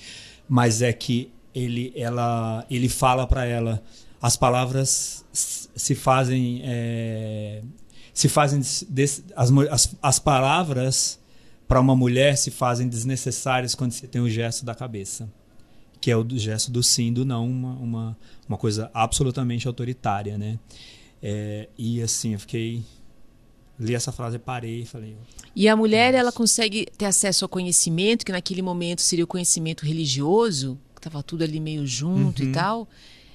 mas é que ele fala para ela, as palavras as palavras para uma mulher se fazem desnecessárias quando você tem o gesto da cabeça, que é o gesto do sim, do não, uma coisa absolutamente autoritária, né? E assim, li essa frase, parei e falei... E a mulher, ela consegue ter acesso ao conhecimento, que naquele momento seria o conhecimento religioso, que estava tudo ali meio junto e tal,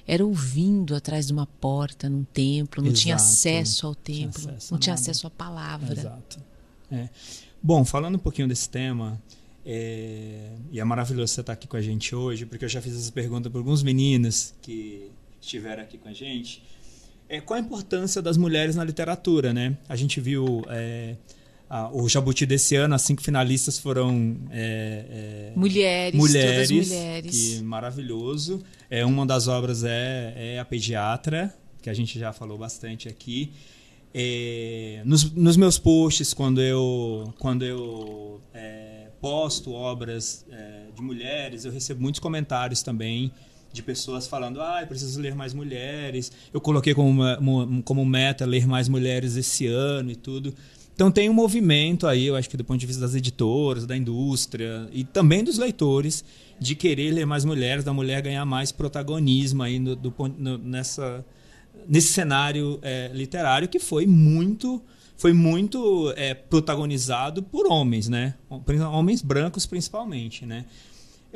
era ouvindo atrás de uma porta, num templo, não tinha acesso ao templo, não tinha acesso à palavra. Exato. Bom, falando um pouquinho desse tema... e é maravilhoso você estar aqui com a gente hoje, porque eu já fiz essa pergunta para alguns meninos que estiveram aqui com a gente. Qual a importância das mulheres na literatura, né? A gente viu o Jabuti desse ano, as 5 finalistas foram mulheres, todas mulheres. Que maravilhoso. Uma das obras é A Pediatra, que a gente já falou bastante aqui. Nos meus posts, quando eu posto obras de mulheres, eu recebo muitos comentários também de pessoas falando, eu preciso ler mais mulheres, eu coloquei como meta ler mais mulheres esse ano e tudo. Então tem um movimento aí, eu acho que do ponto de vista das editoras, da indústria e também dos leitores, de querer ler mais mulheres, da mulher ganhar mais protagonismo aí nesse cenário literário que foi muito protagonizado por homens, né? Homens brancos principalmente, né?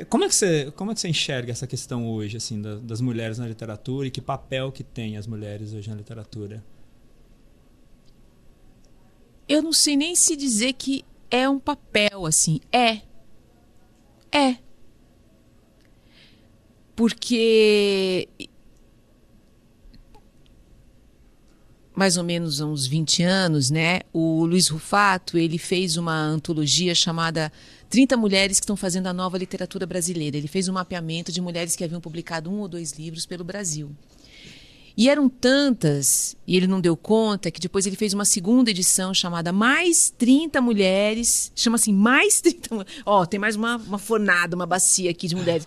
Como é que você enxerga essa questão hoje, assim, das mulheres na literatura, e que papel que tem as mulheres hoje na literatura? Eu não sei nem se dizer que é um papel, assim. Porque mais ou menos há uns 20 anos, né, o Luiz Rufato, ele fez uma antologia chamada 30 Mulheres que estão fazendo a nova literatura brasileira. Ele fez um mapeamento de mulheres que haviam publicado 1 ou 2 livros pelo Brasil. E eram tantas, e ele não deu conta, que depois ele fez uma segunda edição chamada Mais 30 Mulheres, chama assim, Mais 30... tem mais uma fornada, uma bacia aqui de mulheres.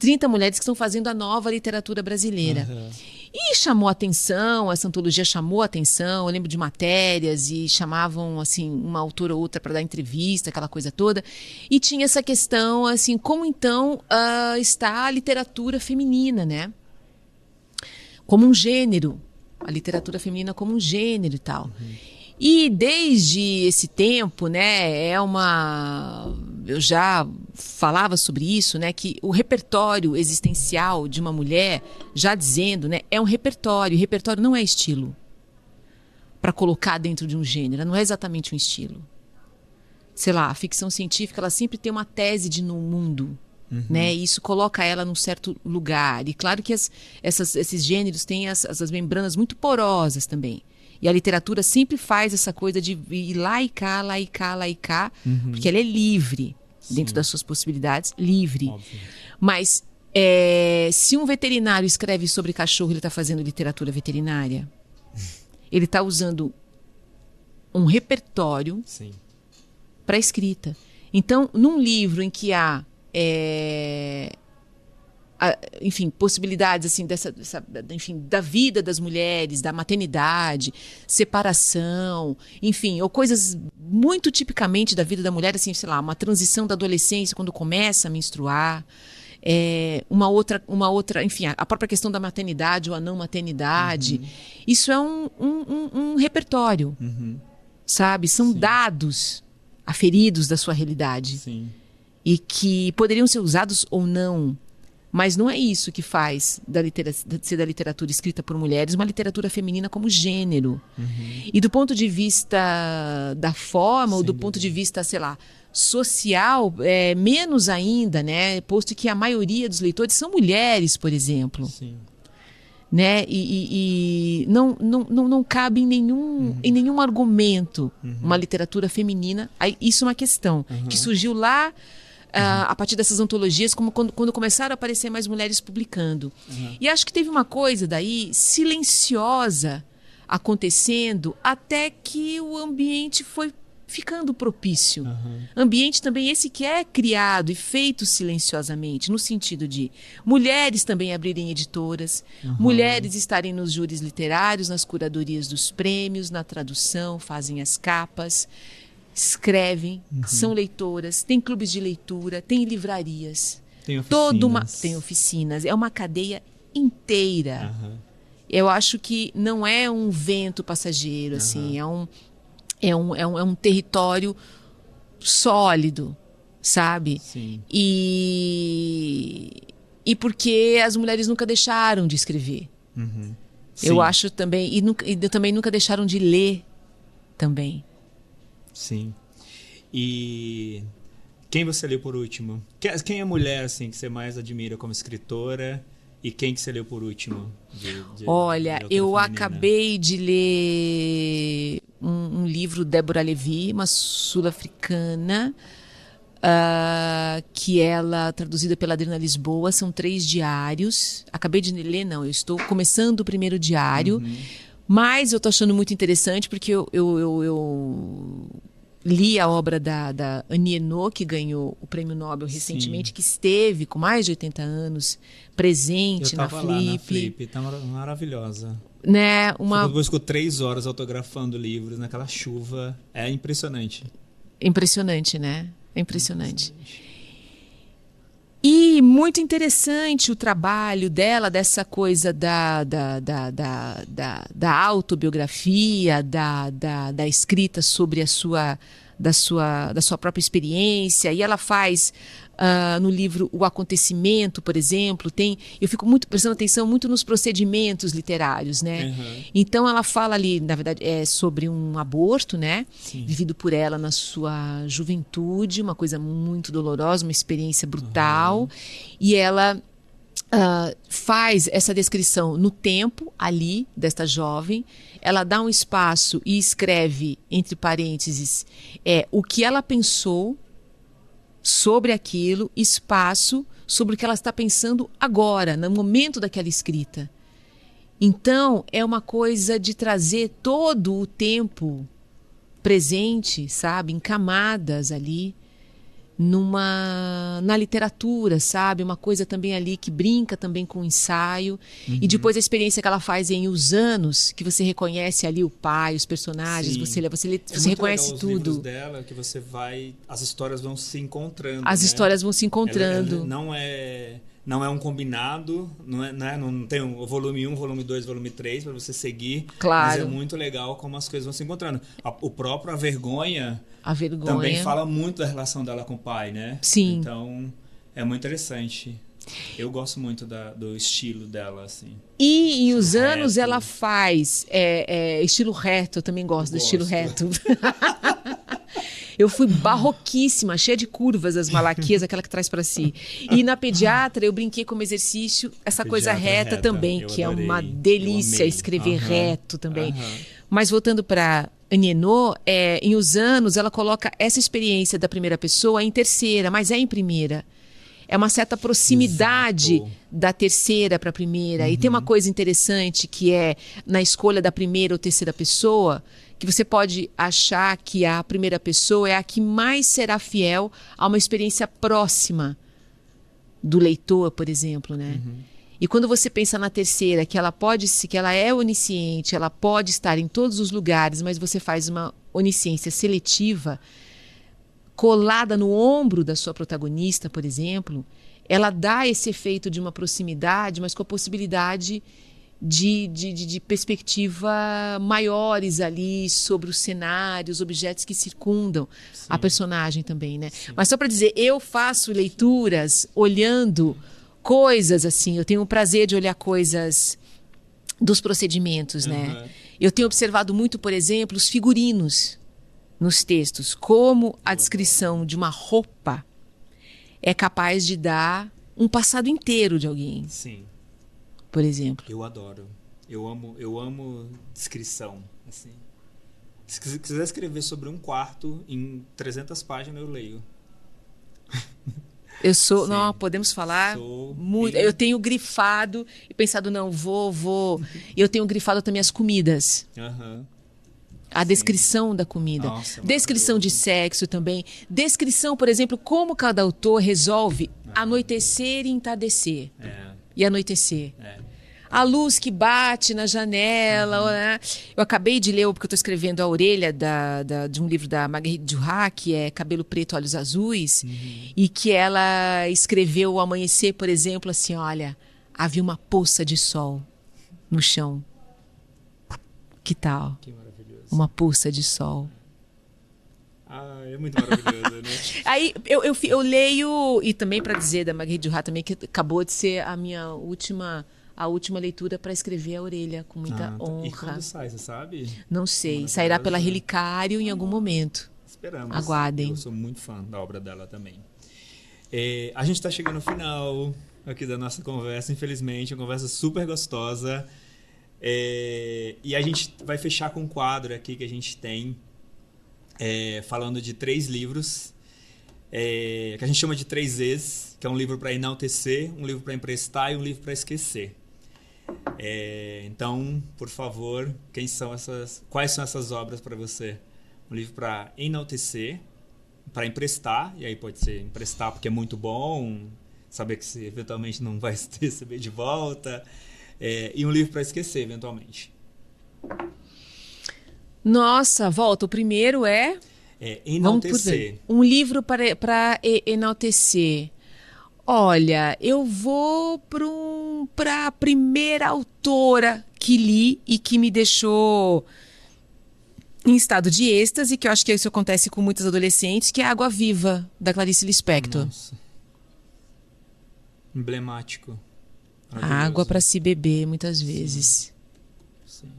30 mulheres que estão fazendo a nova literatura brasileira. Uhum. E chamou atenção, essa antologia chamou atenção, eu lembro de matérias e chamavam assim uma autora ou outra para dar entrevista, aquela coisa toda. E tinha essa questão, assim, como então está a literatura feminina, né? Como um gênero, a literatura feminina como um gênero e tal. Uhum. E desde esse tempo, né, eu já falava sobre isso, né, que o repertório existencial de uma mulher, já dizendo, né, é um repertório. E repertório não é estilo para colocar dentro de um gênero, não é exatamente um estilo. Sei lá, a ficção científica, ela sempre tem uma tese de no mundo, né, e isso coloca ela num certo lugar. E claro que esses gêneros têm as membranas muito porosas também. E a literatura sempre faz essa coisa de ir lá e cá, lá e cá, lá e cá, porque ela é livre, dentro das suas possibilidades, livre. Óbvio. Mas se um veterinário escreve sobre cachorro, ele está fazendo literatura veterinária. Ele está usando um repertório para escrita. Então, num livro em que há enfim, possibilidades assim, enfim, da vida das mulheres, da maternidade, separação, enfim, ou coisas muito tipicamente da vida da mulher, assim, sei lá, uma transição da adolescência quando começa a menstruar, uma outra, enfim, a própria questão da maternidade ou a não maternidade. Isso é um repertório, sabe? São dados aferidos da sua realidade. Sim. E que poderiam ser usados ou não. Mas não é isso que faz ser da literatura escrita por mulheres uma literatura feminina como gênero. E do ponto de vista da forma, ou do ponto de vista, sei lá, social, menos ainda, né? Posto que a maioria dos leitores são mulheres, por exemplo. Sim. Né? E não cabe em nenhum argumento uma literatura feminina. Isso é uma questão que surgiu lá a partir dessas antologias, como quando começaram a aparecer mais mulheres publicando. E acho que teve uma coisa daí silenciosa acontecendo até que o ambiente foi ficando propício. Ambiente também esse que é criado e feito silenciosamente, no sentido de mulheres também abrirem editoras, mulheres estarem nos júris literários, nas curadorias dos prêmios, na tradução, fazem as capas, escrevem, são leitoras, tem clubes de leitura, tem livrarias. Tem oficinas. Tem oficinas. É uma cadeia inteira. Eu acho que não é um vento passageiro, assim, é um território sólido, sabe? Sim. E porque as mulheres nunca deixaram de escrever. Eu acho também, e também nunca deixaram de ler também. Sim. E quem você leu por último? Quem é a mulher assim, que você mais admira como escritora? E quem que você leu por último? Olha, eu acabei de ler um livro, Débora Levy, uma sul-africana, que ela, traduzida pela Adriana Lisboa, são 3 diários. Acabei de ler, não, eu estou começando o primeiro diário, mas eu estou achando muito interessante porque eu li a obra da Annie Ernaux, que ganhou o Prêmio Nobel recentemente, que esteve com mais de 80 anos presente na Flip. Lá na Flip, tá maravilhosa. Né? Depois ficou 3 horas autografando livros naquela chuva. É impressionante. Impressionante, né? É impressionante. E muito interessante o trabalho dela, dessa coisa da autobiografia, da escrita sobre da sua própria experiência. E ela faz no livro O Acontecimento, por exemplo, eu fico prestando atenção muito nos procedimentos literários, né? Então ela fala ali, na verdade, sobre um aborto, né? Vivido por ela na sua juventude, uma coisa muito dolorosa, uma experiência brutal. E ela faz essa descrição no tempo ali desta jovem. Ela dá um espaço e escreve, entre parênteses, o que ela pensou sobre aquilo, espaço sobre o que ela está pensando agora, no momento daquela escrita. Então, é uma coisa de trazer todo o tempo presente, sabe, em camadas ali, na literatura, sabe? Uma coisa também ali que brinca também com o ensaio. E depois a experiência que ela faz em Os Anos, que você reconhece ali o pai, os personagens, você reconhece tudo. Os livros dela, que você as histórias vão se encontrando. As histórias vão se encontrando. Não é um combinado, não tem o volume 1, volume 2, volume 3 para você seguir. Claro. Mas é muito legal como as coisas vão se encontrando. O próprio A Vergonha Vergonha também fala muito da relação dela com o pai, né? Sim. Então, é muito interessante. Eu gosto muito do estilo dela, assim. E em Os Anos ela faz estilo reto, eu também gosto do estilo reto. Eu fui barroquíssima, cheia de curvas, as malaquias, aquela que traz para si. E na Pediatra eu brinquei como exercício essa coisa reta também, que é uma delícia escrever reto também. Mas voltando para Annie Ernaux, em Os Anos, ela coloca essa experiência da primeira pessoa em terceira, mas é em primeira. É uma certa proximidade Exato. da terceira para a primeira. E tem uma coisa interessante que é na escolha da primeira ou terceira pessoa, que você pode achar que a primeira pessoa é a que mais será fiel a uma experiência próxima do leitor, por exemplo, né? E quando você pensa na terceira, que ela é onisciente, ela pode estar em todos os lugares, mas você faz uma onisciência seletiva, colada no ombro da sua protagonista, por exemplo, ela dá esse efeito de uma proximidade, mas com a possibilidade de perspectiva maiores ali sobre os cenários, objetos que circundam a personagem também, né? Mas só para dizer, eu faço leituras olhando coisas assim, eu tenho o prazer de olhar coisas dos procedimentos, né? Eu tenho observado muito, por exemplo, os figurinos nos textos, como a descrição de uma roupa é capaz de dar um passado inteiro de alguém. Sim. Por exemplo. Eu adoro. Eu amo descrição, assim. Se quiser escrever sobre um quarto em 300 páginas, eu leio. Eu sou, Sim. não, podemos falar muito. Eu tenho grifado e pensado, não, vou. Eu tenho grifado também as comidas. A descrição da comida. Nossa, descrição de sexo também. Descrição, por exemplo, como cada autor resolve anoitecer e entardecer. E anoitecer. A luz que bate na janela. Né? Eu acabei de ler, porque eu estou escrevendo a orelha de um livro da Marguerite Duras, que é Cabelo Preto, Olhos Azuis, e que ela escreveu o amanhecer, por exemplo, assim, olha, havia uma poça de sol no chão. Que tal? Que maravilhoso. Uma poça de sol. É muito maravilhoso, né? Aí eu leio, e também para dizer da Marguerite Duras também, que acabou de ser a minha última leitura para escrever a orelha, com muita honra. E quando sai, você sabe? Não sei, sairá pela Relicário em algum momento. Esperamos. Aguardem. Eu sou muito fã da obra dela também. A gente está chegando no final aqui da nossa conversa, infelizmente, uma conversa super gostosa. E a gente vai fechar com um quadro aqui que a gente tem, falando de 3 livros, que a gente chama de 3Es, que é um livro para enaltecer, um livro para emprestar e um livro para esquecer. Então, por favor, quais são essas obras para você? Um livro para enaltecer, para emprestar, e aí pode ser emprestar porque é muito bom, saber que você eventualmente não vai receber de volta, e um livro para esquecer, eventualmente. Nossa, volta. O primeiro é enaltecer. Um livro para enaltecer. Olha, eu vou para a primeira autora que li e que me deixou em estado de êxtase, que eu acho que isso acontece com muitos adolescentes, que é Água Viva, da Clarice Lispector. Nossa. Emblemático. Água para se beber, muitas vezes. Sim.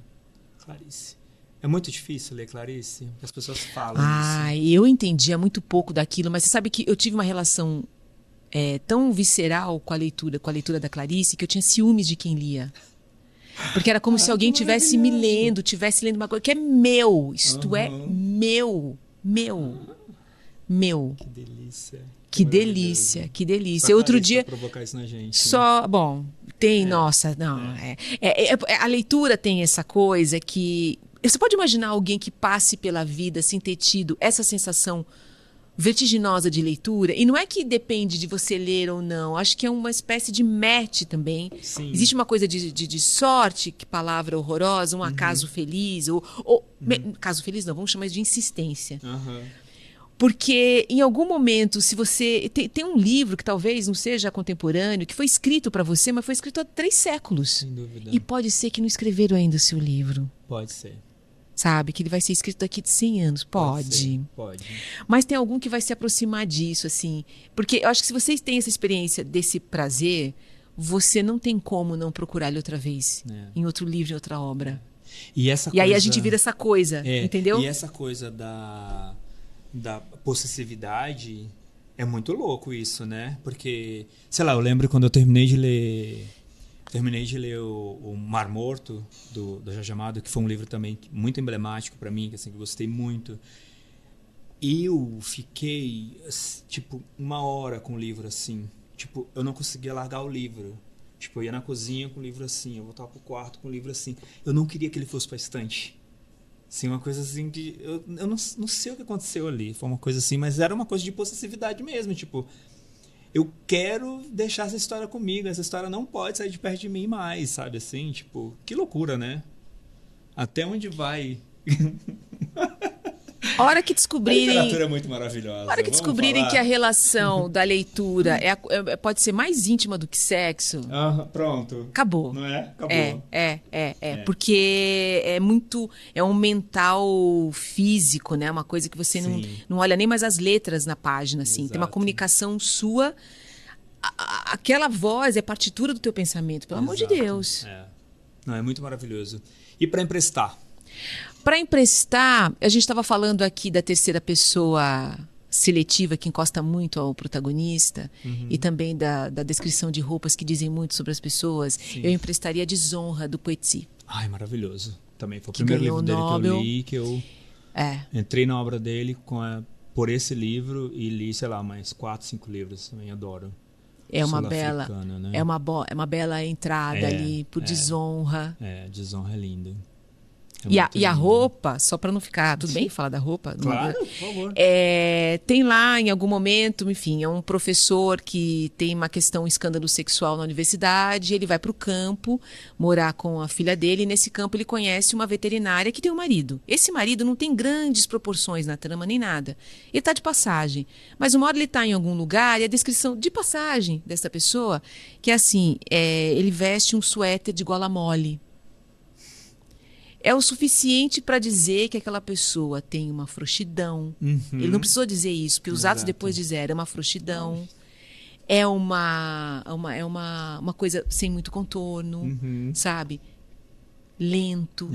Clarice. É muito difícil ler Clarice? As pessoas falam isso. Eu entendia muito pouco daquilo, mas você sabe que eu tive uma relação tão visceral com a leitura da Clarice, que eu tinha ciúmes de quem lia. Porque era como se alguém tivesse me lendo, tivesse lendo uma coisa que é meu. Isto é meu. Que delícia. Que delícia, que delícia. Outro dia provocar isso na gente. Bom, tem, nossa, não. A leitura tem essa coisa que você pode imaginar alguém que passe pela vida sem ter tido essa sensação vertiginosa de leitura, e não é que depende de você ler ou não, acho que é uma espécie de match também. Sim. Existe uma coisa de sorte, que palavra horrorosa, um acaso feliz, caso feliz não, vamos chamar isso de insistência. Porque em algum momento, se você... Tem um livro que talvez não seja contemporâneo, que foi escrito para você, mas foi escrito há 3 séculos. Sem dúvida. E pode ser que não escreveram ainda o seu livro. Pode ser. Sabe? Que ele vai ser escrito daqui de 100 anos. Pode. Mas tem algum que vai se aproximar disso, assim. Porque eu acho que se vocês têm essa experiência desse prazer, você não tem como não procurar ele outra vez. Em outro livro, em outra obra. E aí a gente vira essa coisa, entendeu? E essa coisa da possessividade, é muito louco isso, né? Porque, sei lá, eu lembro quando eu terminei de ler terminei de ler o Mar Morto, do Jorge Amado, que foi um livro também muito emblemático para mim, que assim, que eu gostei muito. Eu fiquei, tipo, 1 hora com o livro, assim. Tipo, eu não conseguia largar o livro. Tipo, eu ia na cozinha com o livro assim, eu voltava pro quarto com o livro assim. Eu não queria que ele fosse pra estante. Assim, uma coisa assim que... Eu não sei o que aconteceu ali. Foi uma coisa assim, mas era uma coisa de possessividade mesmo, tipo... Eu quero deixar essa história comigo. Essa história não pode sair de perto de mim mais, sabe? Assim, tipo... Que loucura, né? Até onde vai? A hora que A descobrirem... literatura é muito maravilhosa. A hora que Vamos descobrirem falar? que a relação da leitura pode ser mais íntima do que sexo, Pronto. acabou. Não é? Acabou. Porque é um mental físico, né? Uma coisa que você não olha nem mais as letras na página, assim. Tem uma Exato. comunicação sua. Aquela voz é partitura do teu pensamento, pelo amor de Exato. Deus. Não, é muito maravilhoso. E para emprestar? Para emprestar, a gente estava falando aqui da terceira pessoa seletiva que encosta muito ao protagonista e também da descrição de roupas que dizem muito sobre as pessoas. Sim. Eu emprestaria Desonra, do Poetis. Ai, maravilhoso. Também foi o Que primeiro ganhou livro o dele que Nobel. eu li, que eu entrei na obra dele por esse livro e li, sei lá, mais 4, 5 livros. Também adoro. É uma bela, Sul-africana, né? é uma bela entrada ali por Desonra. Desonra é lindo. E a lindo. roupa, só para não ficar... Tudo bem falar da roupa? Claro, por favor. Tem lá, em algum momento, enfim, é um professor que tem uma questão, um escândalo sexual na universidade, ele vai para o campo morar com a filha dele, e nesse campo ele conhece uma veterinária que tem um marido. Esse marido não tem grandes proporções na trama nem nada. Ele está de passagem. Mas uma hora ele está em algum lugar e a descrição de passagem dessa pessoa, que é assim, ele veste um suéter de gola mole. É o suficiente para dizer que aquela pessoa tem uma frouxidão. Ele não precisou dizer isso, porque os atos depois disseram, é uma frouxidão. É uma coisa sem muito contorno, sabe? Lento.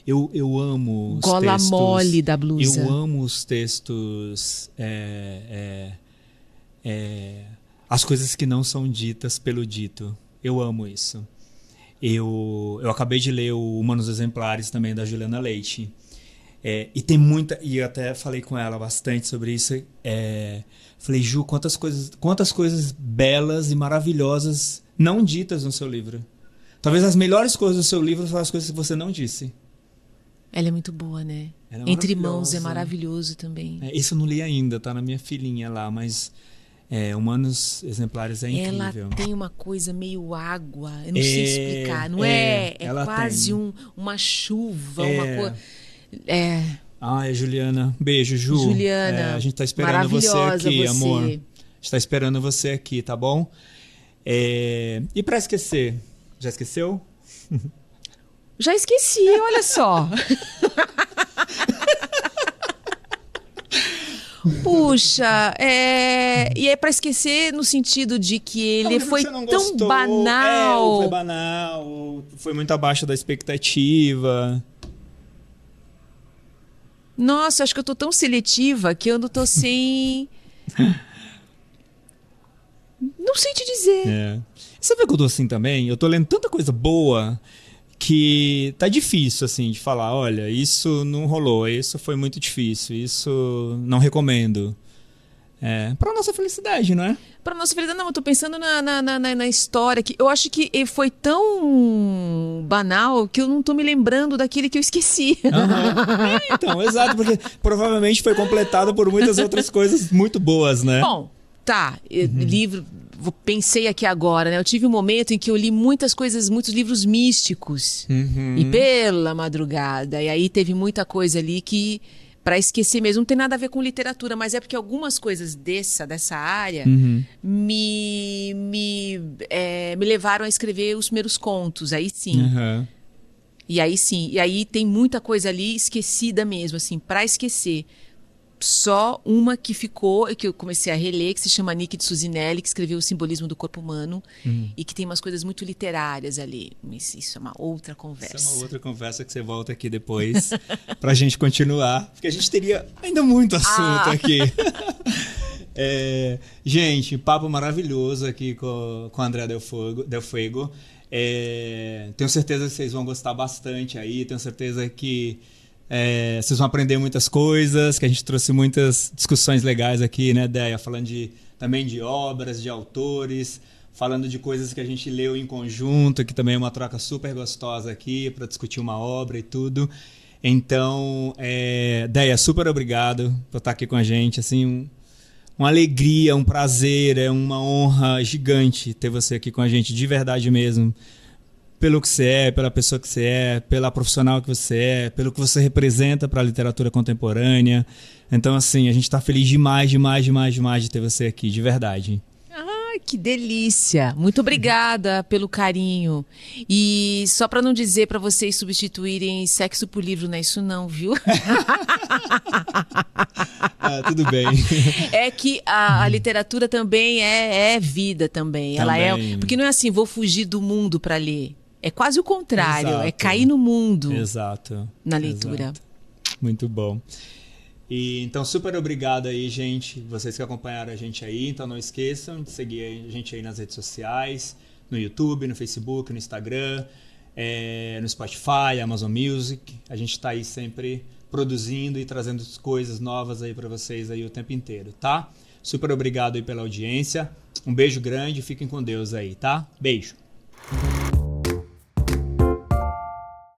Eu amo os Gola textos... mole da blusa. Eu amo os textos... as coisas que não são ditas pelo dito. Eu amo isso. Eu acabei de ler o Humanos Exemplares também, da Juliana Leite. E tem muita... E eu até falei com ela bastante sobre isso. Falei, Ju, quantas coisas belas e maravilhosas não ditas no seu livro. Talvez as melhores coisas do seu livro são as coisas que você não disse. Ela é muito boa, né? Entre Mãos é maravilhoso também. Isso eu não li ainda, tá na minha filhinha lá, mas... Humanos Exemplares é incrível. Ela tem uma coisa meio água, eu não sei explicar, não é? É quase uma chuva, uma coisa. Ai, Juliana, beijo, Ju. Juliana, a gente tá esperando você aqui, você. amor. A gente tá esperando você aqui, tá bom? E pra esquecer? Já esqueceu? Já esqueci, olha só. Puxa, e é pra esquecer no sentido de que ele foi tão banal. Foi banal, foi muito abaixo da expectativa. Nossa, acho que eu tô tão seletiva que eu não tô sem... Não sei te dizer. Sabe o que eu tô assim também? Eu tô lendo tanta coisa boa que tá difícil, assim, de falar, olha, isso não rolou, isso foi muito difícil, isso não recomendo. Pra nossa felicidade, não é? Pra nossa felicidade, não, eu tô pensando na história, que eu acho que foi tão banal que eu não tô me lembrando daquele que eu esqueci. Então, exato, porque provavelmente foi completado por muitas outras coisas muito boas, né? Bom, tá, livro... Pensei aqui agora, né? Eu tive um momento em que eu li muitos livros místicos. E pela madrugada. E aí teve muita coisa ali que, para esquecer mesmo, não tem nada a ver com literatura, mas é porque algumas coisas dessa área me levaram a escrever os primeiros contos. Aí sim. E aí sim. E aí tem muita coisa ali esquecida mesmo, assim, para esquecer. Só uma que ficou, que eu comecei a reler, que se chama Nick de Suzinelli, que escreveu O Simbolismo do Corpo Humano, e que tem umas coisas muito literárias ali. Isso é uma outra conversa. Isso é uma outra conversa que você volta aqui depois pra gente continuar, porque a gente teria ainda muito assunto aqui. Gente, papo maravilhoso aqui com a Andrea Del Fuego. Tenho certeza que vocês vão gostar bastante aí. Tenho certeza que vocês vão aprender muitas coisas, que a gente trouxe muitas discussões legais aqui, né, Deia? Falando também de obras, de autores, falando de coisas que a gente leu em conjunto, que também é uma troca super gostosa aqui para discutir uma obra e tudo. Então, Deia, super obrigado por estar aqui com a gente. Assim, uma alegria, um prazer, é uma honra gigante ter você aqui com a gente, de verdade mesmo. Pelo que você é, pela pessoa que você é, pela profissional que você é, pelo que você representa para a literatura contemporânea. Então, assim, a gente está feliz demais de ter você aqui, de verdade. Ai, que delícia! Muito obrigada pelo carinho. E só para não dizer para vocês substituírem sexo por livro, não é isso não, viu? Tudo bem. É que a literatura também é vida também. Ela porque não é assim, vou fugir do mundo para ler. É quase o contrário, é cair no mundo. Exato. Na leitura. Exato. Muito bom. E, então, super obrigado aí, gente, vocês que acompanharam a gente aí. Então, não esqueçam de seguir a gente aí nas redes sociais, no YouTube, no Facebook, no Instagram, no Spotify, Amazon Music. A gente está aí sempre produzindo e trazendo coisas novas aí para vocês aí o tempo inteiro, tá? Super obrigado aí pela audiência. Um beijo grande, fiquem com Deus aí, tá? Beijo.